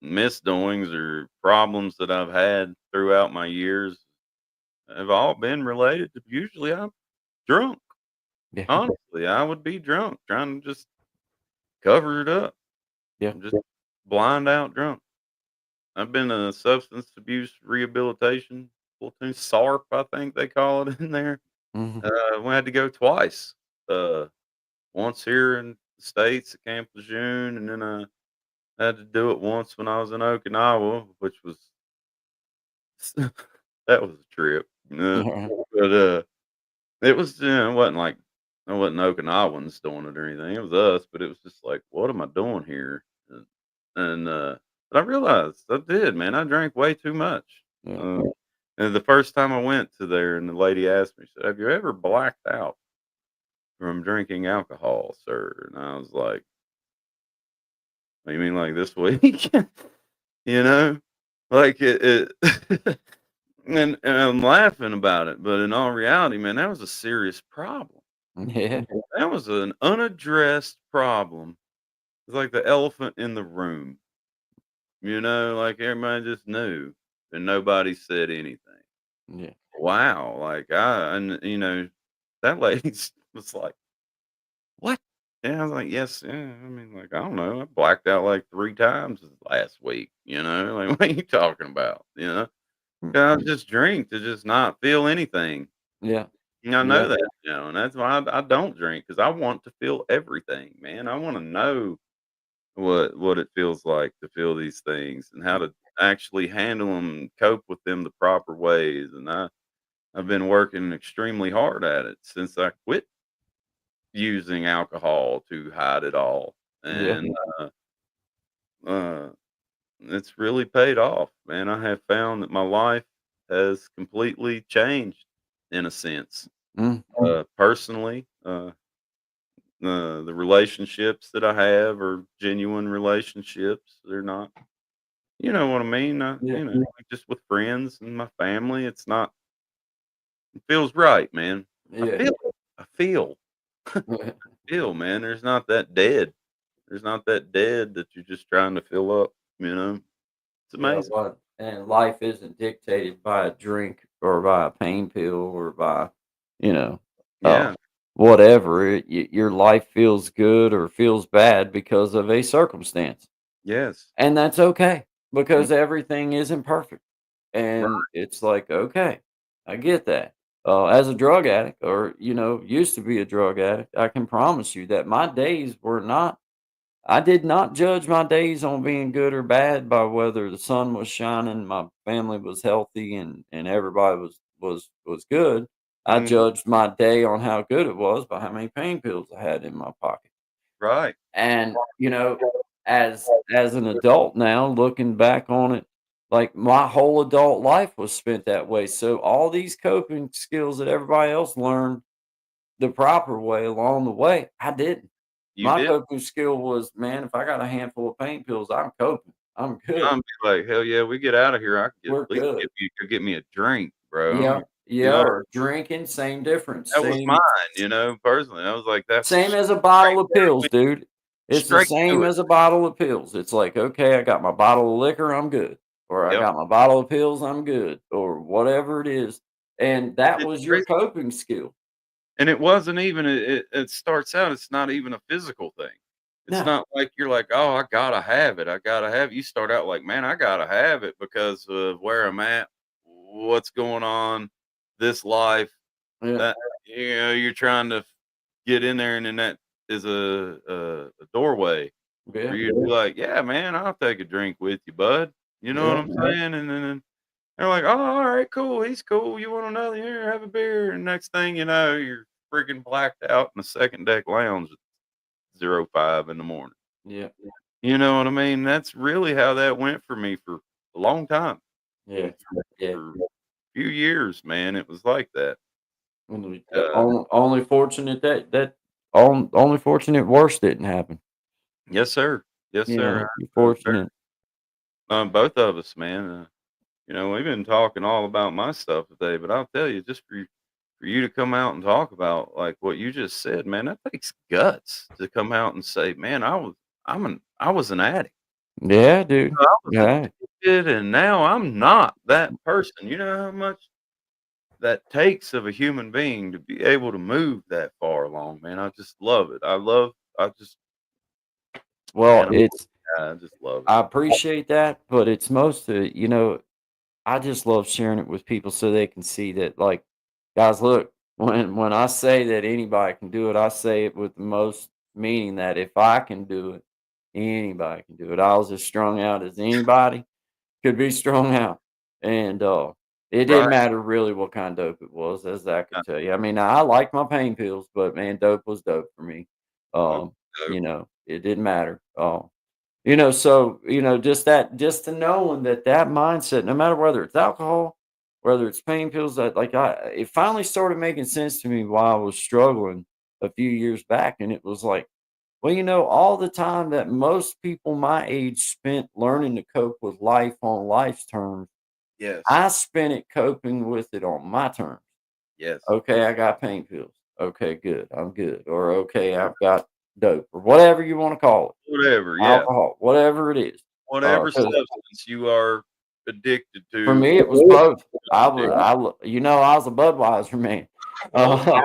misdoings or problems that I've had throughout my years have all been related to usually I'm drunk. Yeah. Honestly, I would be drunk, trying to just cover it up. Yeah. I'm just blind out drunk. I've been in a substance abuse rehabilitation platoon, SARP, I think they call it in there. Mhm. We had to go twice. Uh, Once here in the States at Camp Lejeune, and then I had to do it once when I was in Okinawa, which was that was a trip. But it was, it wasn't like it wasn't Okinawans doing it or anything. It was us, but it was just like, what am I doing here? And but I realized I did, man. I drank way too much. Yeah. Uh, and the first time I went to there, and the lady asked me, she said, "Have you ever blacked out from drinking alcohol, sir?" And I was like, "You mean like this week?" You know, like it and I'm laughing about it, but in all reality, man, that was a serious problem. Yeah. That was an unaddressed problem. It's like the elephant in the room, like everybody just knew and nobody said anything. Yeah. Wow, like and that lady was like, "What?" And I was like, "Yes, yeah." I mean, like, I don't know. I blacked out like 3 times last week. Like, what are you talking about? I Mhm. just drink to just not feel anything. Yeah. And I know Yeah. that, and that's why I don't drink because I want to feel everything, man. I want to know what it feels like to feel these things and how to actually handle them and cope with them the proper ways. And I've been working extremely hard at it since I quit using alcohol to hide it all, Yeah. and uh, it's really paid off, man. I have found that my life has completely changed in a sense. Mm. Personally, the relationships that I have are genuine relationships. They're not, you know what I mean? Yeah. Like just with friends and my family, it's not. It feels right, man. I Yeah. feel. It. I feel, man. There's not that dead. There's not that dead that you're just trying to fill up. It's Yeah, amazing. what and life isn't dictated by a drink or by a pain pill or by, you know, uh, Yeah. whatever. Your life feels good or feels bad because of a circumstance, Yes. and that's okay Mm, because everything isn't perfect. And right. it's like, okay, I get that. As a drug addict, or used to be a drug addict, I can promise you that my days were not I did not judge my days on being good or bad by whether the sun was shining, my family was healthy, and everybody was good. I Mhm. judged my day on how good it was by how many pain pills I had in my pocket. Right. And, as an adult now, looking back on it, like my whole adult life was spent that way. So all these coping skills that everybody else learned the proper way along the way, I didn't. You My did. coping skill was, man, if I got a handful of pain pills, I'm coping. I'm good. I'm be like, hell yeah, we get out of here. I could at We're least good. get me a drink, bro. Yeah. You Yeah. know, Or drinking, same difference. that was mine. Same Personally, I was like, that's same as a bottle of pills, dude. It's the straight to same it. as a bottle of pills. It's like, okay, I got my bottle of liquor, I'm good. Or I Yep. got my bottle of pills, I'm good. Or whatever it is. And that It's was your crazy. coping skill. And it wasn't even it starts out, it's not even a physical thing. It's No. not like you're like, "Oh, I gotta have it. I gotta have it." You start out like, "Man, I gotta have it because of where I'm at, what's going on, this life." Yeah. That you're trying to get in there, and then that is a doorway for Yeah. you to be like, "Yeah, man, I'll take a drink with you, bud." You know what Yeah. I'm saying? And then they're like, "Oh, all right, cool. He's cool. You want another? Here, have a beer." And next thing you know, you're freaking blacked out in the second deck lounge at 05 in the morning. Yeah. You know what I mean? That's really how that went for me for a long time. Yeah. Yeah. For a few years, man, it was like that. Uh, Only fortunate only fortunate worse didn't happen. yes, sir. Yes, sir. You're fortunate. Both of us, man. We've been talking all about my stuff today, but I'll tell you, just for you to come out and talk about like what you just said, man, that takes guts to come out and say, "Man, I was an addict. Yeah, dude. I was Yeah. addicted, and now I'm not that person." You know how much that takes of a human being to be able to move that far along, man. I just love it. I just, Well, man, it's I just love it. I appreciate that, but it's most I just love sharing it with people so they can see that, like, guys, look, when I say that anybody can do it, I say it with the most meaning that if I can do it, anybody can do it. I was as strung out as anybody could be strung out, and it didn't Right. matter really what kind of dope it was, as I Uh, could tell you. I mean, I like my pain pills, but man, dope was dope for me. okay, dope. It didn't matter. Just to knowing that mindset, no matter whether it's alcohol, whether it's pain pills, that like it finally started making sense to me while I was struggling a few years back, and it was like, well, all the time that most people my age spent learning to cope with life on life's terms, Yes. I spent it coping with it on my terms. Yes. Okay, I got pain pills. Okay, good. I'm good. Or okay, I've got dope or whatever you want to call it, Whatever. Yeah. alcohol, whatever it is. Whatever 'Cause substance you are addicted for to, me, it was both. addic I was a Budweiser man. okay.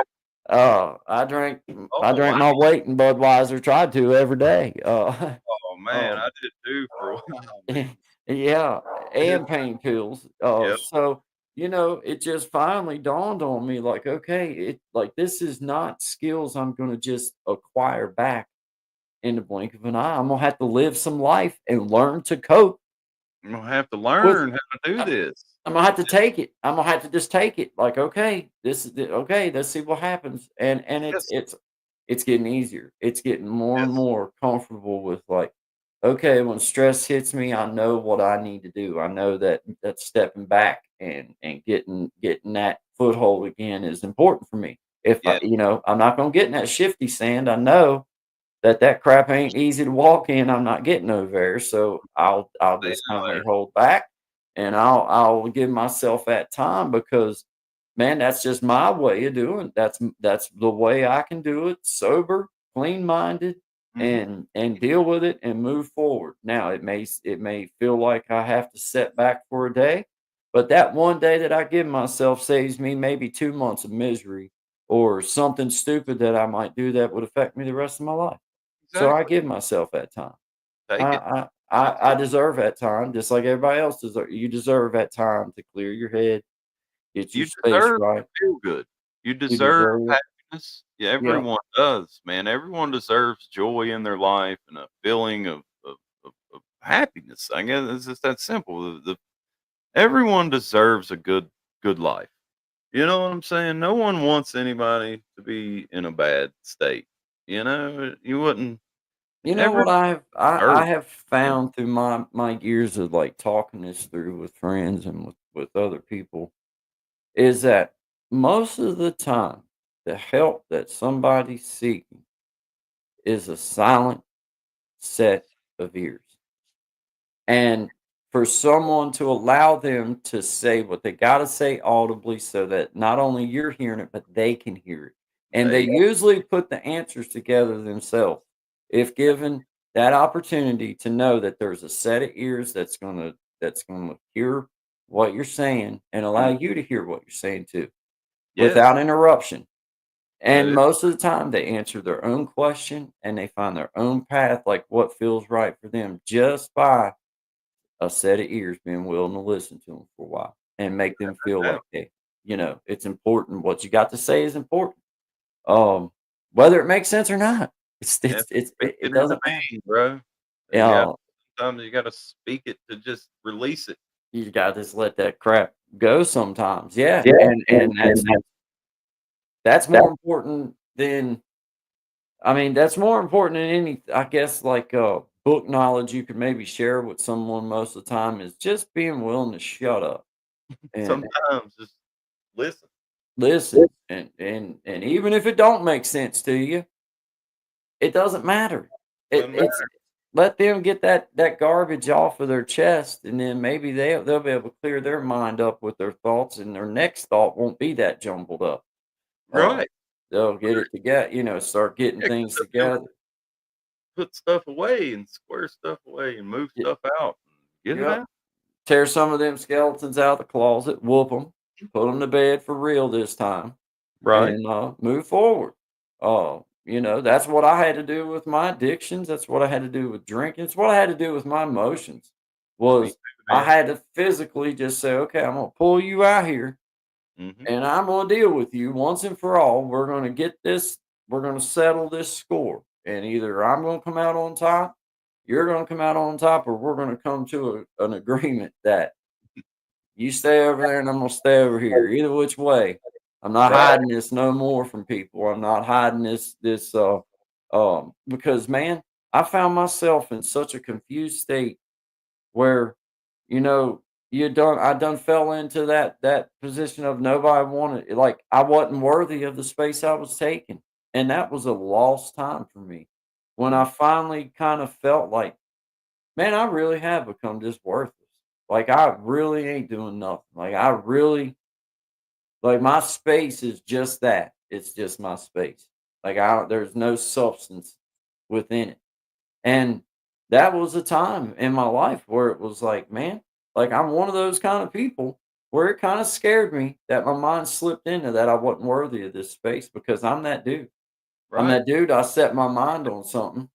Uh, I Oh, drank wow. my weight in Budweiser. Tried to every day. Oh, man, Um, I did too for a while, man. yeah, It's and pain pills. yep. It just finally dawned on me, like, okay, this is not skills I'm going to just acquire back in the blink of an eye. I'm gonna have to live some life and learn to cope I'm gonna have to with. learn how to do I'm, this. I'm gonna have to take it. I'm gonna have to just take it. Like, okay, okay. Let's see what happens. And Yes. it's getting easier. It's getting more and Yes. more comfortable with, like, okay, when stress hits me, I know what I need to do. I know that stepping back and getting that foothold again is important for me. If Yes. I'm not gonna get in that shifty sand. I know that crap ain't easy to walk in. I'm not getting over there, so I'll Stay just kinda there. hold back, and I'll give myself that time because, man, that's just my way of doing. That's the way I can do it, sober, clean-minded, Mhm. and deal with it and move forward. Now it may feel like I have to set back for a day, but that one day that I give myself saves me maybe 2 months of misery or something stupid that I might do that would affect me the rest of my life. So I Exactly. give myself that time. Take it. I deserve that time just like everybody else deserve. You deserve that time to clear your head, get your You space deserve right. to feel good. You You deserve deserve it. happiness. Yeah, Yeah. everyone does, man. Everyone deserves joy in their life and a feeling of happiness. I guess it's just that simple. Everyone deserves a good life. You know what I'm saying? No one wants anybody to be in a bad state. You wouldn't. You know Everyone what I deserves. have Yeah, found through my years of, like, talking this through with friends and with other people is that most of the time, the help that somebody's seeking is a silent set of ears. And for someone to allow them to say what they gotta say audibly so that not only you're hearing it, but they can hear it. And they they usually put the answers together themselves if given that opportunity to know that there's a set of ears that's gonna hear what you're saying and allow mm, you to hear what you're saying too, yes, without interruption. that And is most of the time, they answer their own question and they find their own path, like what feels right for them, just by a set of ears being willing to listen to them for a while and make them feel now. like, hey, it's important. What you got to say is important. Whether it makes sense or not, Yeah, speak it it into doesn't matter. being, bro. Uh, Sometimes you gotta speak it to just release it. you got to just let that crap go sometimes. Yeah, Yeah, and and that's that more important than. I mean, that's more important than any, I guess, like, book knowledge you could maybe share with someone most of the time is just being willing to shut up and sometimes just listen. listen. And even if it don't make sense to you, it doesn't matter. Doesn't It's matter. let them get that garbage off of their chest, and then maybe they'll be able to clear their mind up with their thoughts, and their next thought won't be that jumbled up. Uh, Right. they'll get it together, start getting Yeah, 'cause things they'll be able to together. put stuff away and square stuff away and move Y- stuff out and get it Yep. out. Tear some of them skeletons out of the closet, whoop them, put them to bed for real this time, Right. and, move forward. That's what I had to do with my addictions, that's what I had to do with drinking, it's what I had to do with my emotions, Me was too. I man. had to physically just say, okay, I'm gonna pull you out here Hmm. and I'm gonna deal with you once and for all. We're gonna get this, we're gonna settle this score. And either I'm gonna come out on top, you're gonna come out on top, or we're gonna come to an agreement that you stay over there and I'm gonna stay over here. Either which way. I'm not Right. hiding this no more from people. I'm not hiding this because man, I found myself in such a confused state where, you know, I done fell into that position of nobody wanted, like I wasn't worthy of the space I was taking. And that was a lost time for me. When I Mm. finally kind of felt like, man, I really have become just worthless. Like I really ain't doing nothing. Like I really, like my space is just that. It's just my space. Like there's no substance within it. And that was a time in my life where it was like, man, like I'm one of those kind of people where it kind of scared me that my mind slipped into that I wasn't worthy of this space because I'm that dude. I'm Right. that dude. I set my mind on something.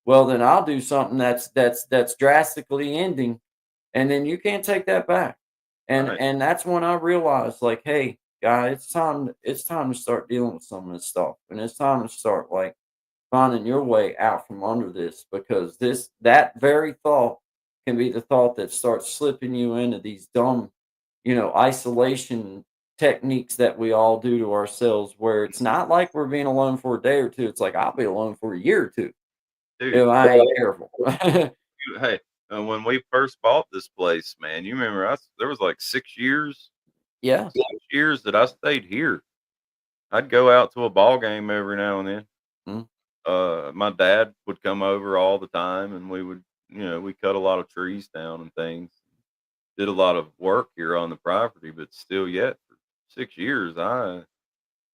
Well, then I'll do something that's drastically ending, and then you can't take that back. And Right. and that's when I realized, like, hey, guy, it's time to start dealing with some of this stuff, and it's time to start like finding your way out from under this because that very thought can be the thought that starts slipping you into these dumb, isolation techniques that we all do to ourselves where it's not like we're being alone for a day or two. It's like I'll be alone for a year or two Dude, if I ain't careful. hey, when we first bought this place, man, you remember there was like 6 years, Yeah. 6 years that I stayed here. I'd go out to a ball game every now and then. Mm, My dad would come over all the time, and we would, we cut a lot of trees down and things. Did a lot of work here on the property, but still, yet for 6 years, I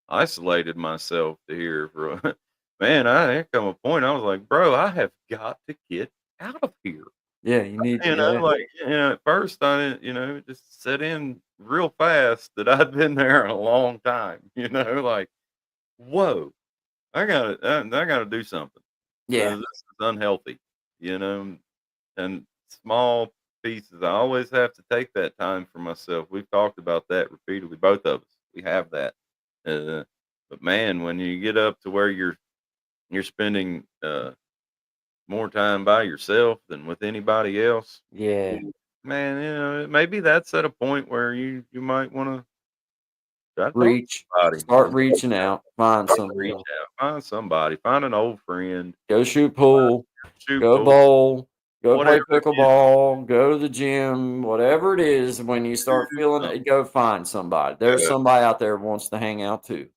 isolated myself to here for man. There come a point I was like, bro, I have got to get out of here. yeah, you need yeah. Like, at first I didn't, it just set in real fast that I'd been there a long time, like, whoa, I gotta do something. Yeah. This is unhealthy, you know, and small pieces. I always have to take that time for myself. We've talked about that repeatedly, both of us. We have that. Uh, but man, when you get up to where you're spending more time by yourself than with anybody else, Yeah. man, maybe that's at a point where you might want to try to talk to Reach. somebody. Start reaching out. Find Start to reach someone. out, find somebody, find an old friend, Go shoot pool. shoot Go pool, bowl, go whatever play it is. pickleball, go to the gym, whatever it is, when you Do start feeling something. it, go find somebody. There's somebody out there who wants to hang out too.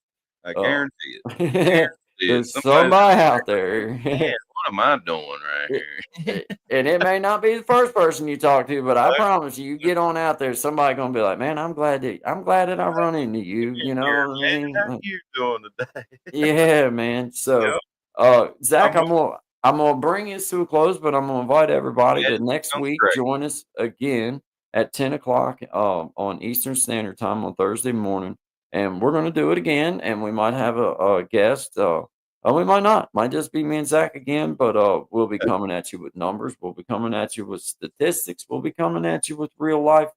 I Uh, guarantee it. Guarantee it. there's Somebody's somebody out out there like, there. man, what am I doing right It, here? and it may not be the first person you talk to, but I promise you, you get on out there, somebody gonna be like, "Man, I'm glad that I run into you." You know Here, what I man, mean? how Like, you doing today? yeah, man. So, Yep. Zach, I'm I'm gonna bring this to a close, but I'm gonna invite everybody yeah, to next sounds week great. join us again at 10 o'clock on Eastern Standard Time on Thursday morning, and we're gonna do it again, and we might have a guest. We might not. Might just be me and Zach again, but we'll be coming at you with numbers. We'll be coming at you with statistics. We'll be coming at you with real life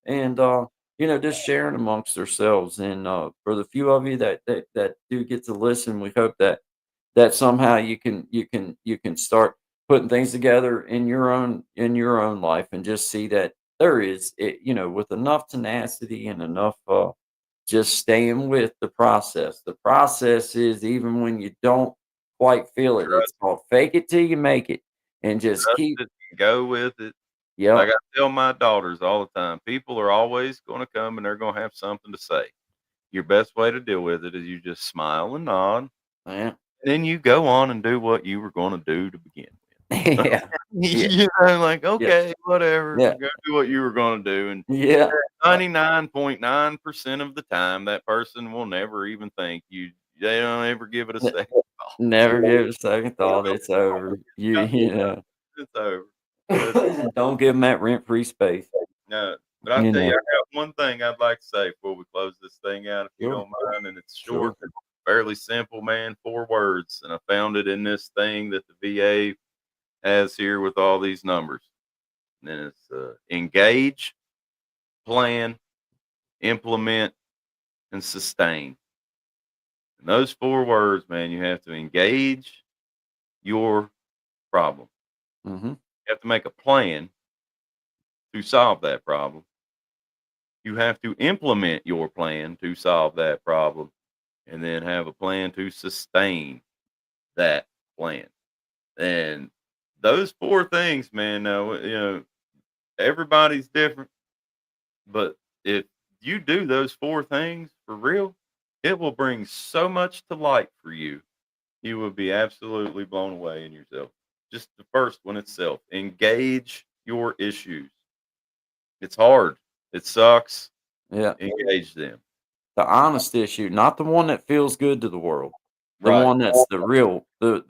and just sharing amongst ourselves. And for the few of you that do get to listen, we hope that somehow you can start putting things together in your own life and just see that there is it, with enough tenacity and enough just staying with the process. The process is even when you don't quite feel it. It's Trust called fake it till you make it, and just trust keep. it, go with it. Like Yep. I tell my daughters all the time, people are always gonna come and they're gonna have something to say. Your best way to deal with it is you just smile and nod, Yeah. then you go on and do what you were gonna do to begin with. Yeah. Yeah. Like, Yeah. okay, whatever, Yeah. go do what you were gonna do, and Yeah. 99.9% of the time, that person will never even think you they don't ever give it a Ne- second thought. Never give it a second thought. Nope, It's over. You got you know. it's over. But, Don't give them that rent-free space. no, but I You tell you, know. I got one thing I'd like to say before we close this thing out, if you Sure. don't mind, and it's short Sure. and fairly simple, man, 4 words, and I found it in this thing that the VA has here with all these numbers. And then it's engage, plan, implement, and sustain. And those 4 words, man, you have to engage your problem. Mm-hmm. You have to make a plan to solve that problem. You have to implement your plan to solve that problem, and then have a plan to sustain that plan. And those 4 things, man, now, everybody's different, but if you do those 4 things for real, it will bring so much to light for you. You will be absolutely blown away in yourself. Just the first one itself, engage your issues. It's hard. It sucks. Yeah. Engage them. The honest issue, not the one that feels good to the world. The Right. one that's the real But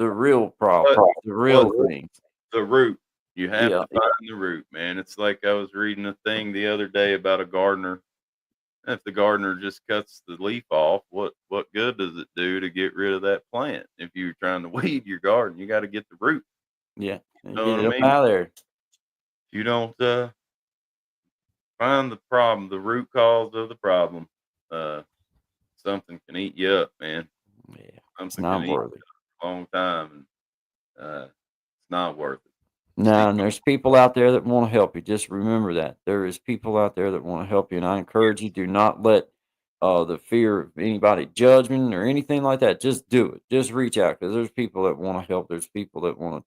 problem, the real but things. the root. You have Yeah. to find the root, man. It's like I was reading a thing the other day about a gardener. If the gardener just cuts the leaf off, what good does it do to get rid of that plant? If you're trying to weed your garden, you got to get the root. Yeah. You And know get what it I up mean? out of there. If you don't find the problem, the root cause of the problem, uh, something can eat you up, man. Yeah. It's Something can not eat worthy. you up a long time, and it's not worth it. No, and there's people out there that want to help you. Just remember that. There is people out there that want to help you. And I encourage you, do not let the fear of anybody judgment or anything like that. Just do it. Just reach out because there's people that want to help. There's people that want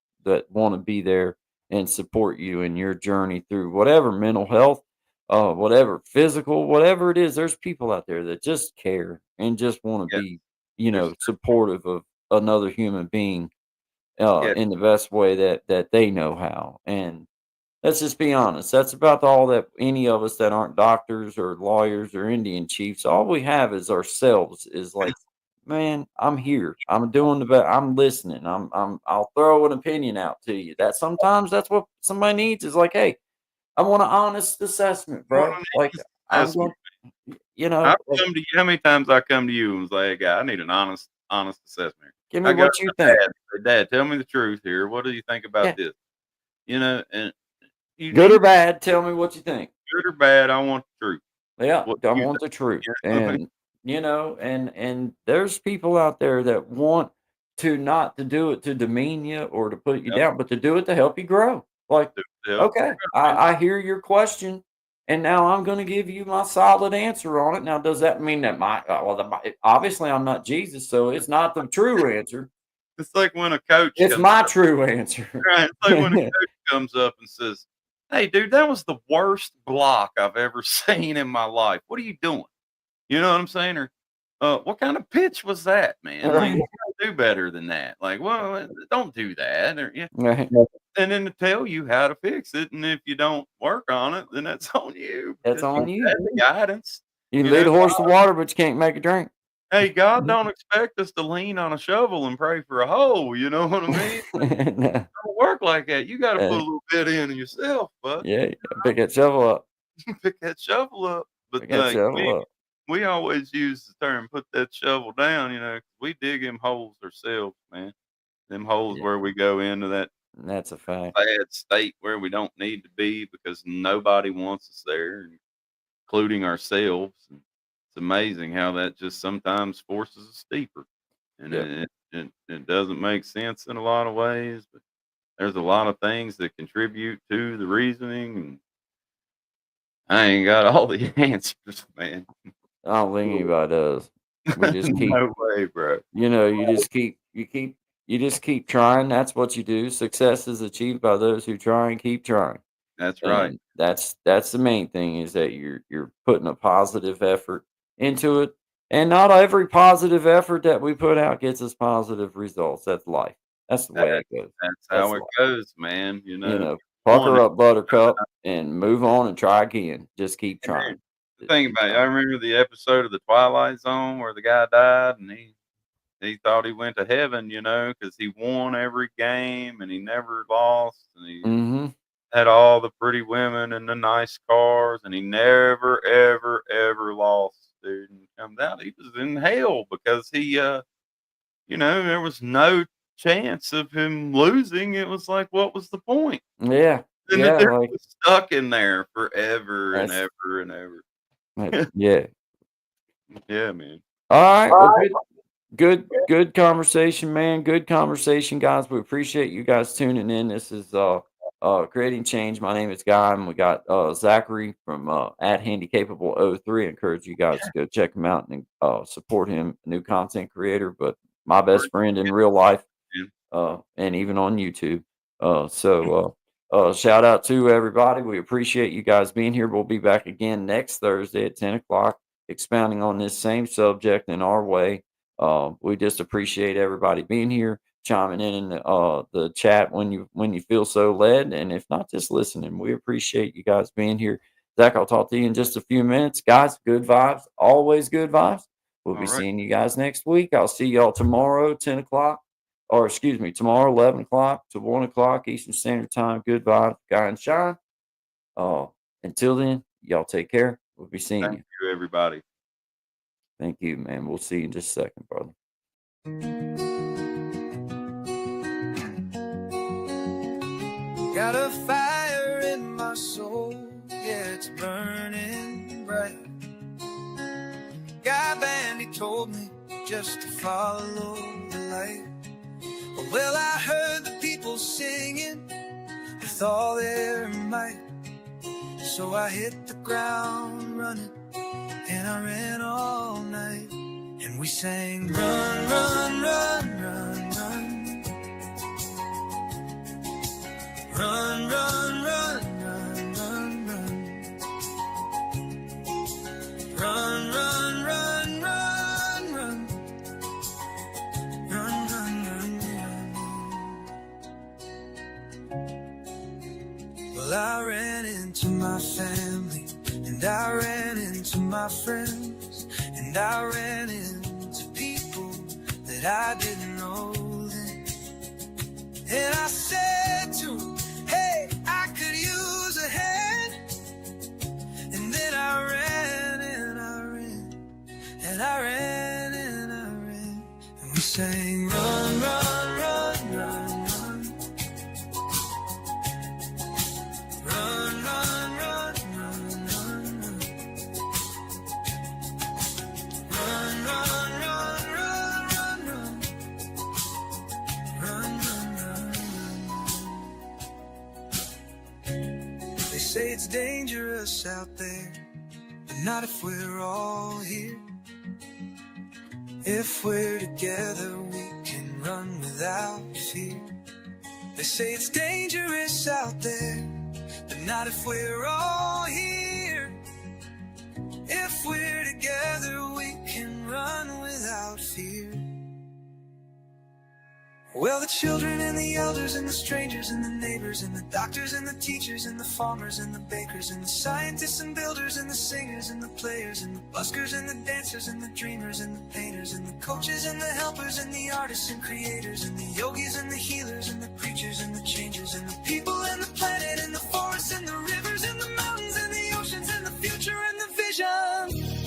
to be there and support you in your journey through whatever mental health, whatever physical, whatever it is. There's people out there that just care and just want to Yeah, be, there's supportive of another human being yeah, in the best way that they know how. And let's just be honest. That's about all that any of us that aren't doctors or lawyers or Indian chiefs. All we have is ourselves. Is like, man, I'm here. I'm doing the best. I'm listening. I'll throw an opinion out to you. That sometimes that's what somebody needs. Is like, hey, I want an honest assessment, you want bro. an Like I'm assessment. going. I've Like, come to you. How many times I come to you and was like, "Hey, guy, I need an honest assessment." give me I go what to you my think. dad. Say, Dad, tell me the truth here. What do you think about Yeah, this? And you good or need bad. Tell me what you think. good or bad. I want the truth. Yeah, What I do you want think? the truth. You know what I mean? And and there's people out there that want to not to do it to demean you or to put you Yep. down, but to do it to help you grow. Like, To help you okay, grow, man. I hear your question, and now I'm going to give you my solid answer on it. Now, does that mean that obviously I'm not Jesus, so it's not the true answer. It's like when a coach It's comes my up, true answer. right? It's like when a coach comes up and says, "Hey, dude, that was the worst block I've ever seen in my life. What are you doing?" You know what I'm saying? Or, "What kind of pitch was that, man? Like, Right. you gotta do better than that. Like, well, don't do that." Or, yeah. Right. And then to tell you how to fix it, and if you don't work on it, then that's on you That's because you on you. had the guidance. You can You know, lead a horse to water, but you can't make it drink. hey, God don't expect us to lean on a shovel and pray for a hole. You know what I mean? No. Don't work like that. You got to put a Uh, little bit in yourself, bud. yeah, pick that shovel up. Pick that shovel up. But Pick that shovel we up. we always use the term "put that shovel down." You know, 'cause we dig them holes ourselves, man. Them holes Yeah, where we go into that that's a fact. bad state where we don't need to be because nobody wants us there, including ourselves. And it's amazing how that just sometimes forces us deeper, and Yep. it doesn't make sense in a lot of ways. But there's a lot of things that contribute to the reasoning, and I ain't got all the answers, man. I don't think anybody does. We just keep, No way, bro. you just keep trying. That's what you do. Success is achieved by those who try and keep trying. That's right. And that's the main thing is that you're putting a positive effort into it. And not every positive effort that we put out gets us positive results. That's life. That's the That, way it goes. that's That's how it life. goes, man. You You know, know, one pucker up, buttercup, and move on and try again. Just keep trying. the Just thing keep about it, I trying. remember the episode of the Twilight Zone where the guy died, and he thought he went to heaven, because he won every game and he never lost, and he Mhm. had all the pretty women and the nice cars, and he never, ever, ever lost, dude. And comes out, he was in hell because there was no chance of him losing. It was like, what was the point? Yeah. And then Yeah, they're like just stuck in there forever and that's ever and ever. yeah. Yeah, man. All right. Well, good conversation, man. Good conversation, guys. We appreciate you guys tuning in. This is Creating Change. My name is Guy, and we got Zachary from at Handicapable03. I encourage you guys to go check him out and support him, a new content creator, but my best friend in real life, Man. and even on YouTube. Shout out to everybody. We appreciate you guys being here. We'll be back again next Thursday at 10 o'clock, expounding on this same subject in our way. We just appreciate everybody being here, chiming in the chat when you feel so led, and if not, just listening. We appreciate you guys being here. Zach, I'll talk to you in just a few minutes, guys. Good vibes, always good vibes. We'll be All right. seeing you guys next week. I'll see y'all tomorrow, 10 o'clock, or excuse me, tomorrow, 11 o'clock to 1 o'clock Eastern Standard Time. Good vibes, Guy and Shine. Until then, y'all take care. We'll be seeing Thank you. you, everybody. Thank you, man. We'll see you in just a second, brother. Got a fire in my soul, yeah, it's burning bright. Guy Band, he told me just to follow the light. Well, I heard the people singing with all their might. So I hit the ground running, and I ran all night. And we sang, run, run, run, run, run. Run, run, run, run, run, run. Run, run, run, run, run. Run, run, run, run. Well, I ran into my family, and I ran into my friends, and I ran into people that I didn't know then. And I said to them, hey, I could use a hand. And then I ran and I ran, and I ran and I ran. And we sang, run, run, run, run, run. Run, run, run, run, run, run. Run, run, run, run, run, run. Run, run, run, run. They say it's dangerous out there, but not if we're all here. If we're together, we can run without fear. They say it's dangerous out there, but not if we're all here. If we're together, we can run without fear. Well, the children and the elders and the strangers and the neighbors and the doctors and the teachers and the farmers and the bakers and the scientists and builders and the singers and the players and the buskers and the dancers and the dreamers and the painters and the coaches and the helpers and the artists and creators and the yogis and the healers and the preachers and the changers and the people and the planet and the forests and the rivers and the mountains and the oceans and the future and the vision.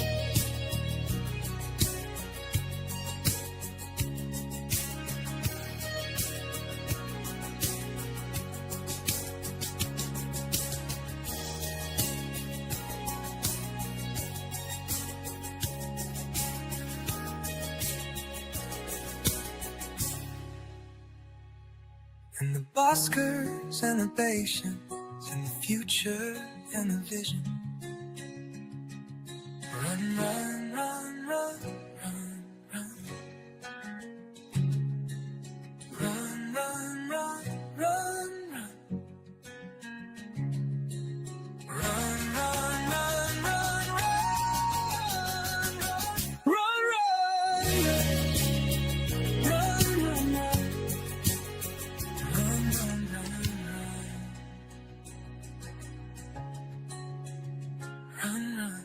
And the buskers and the patience and the future and the vision. Run, run, run, run, run, run. Run, run, run, run, run. Run, run, run, run, run, run, run, run, run.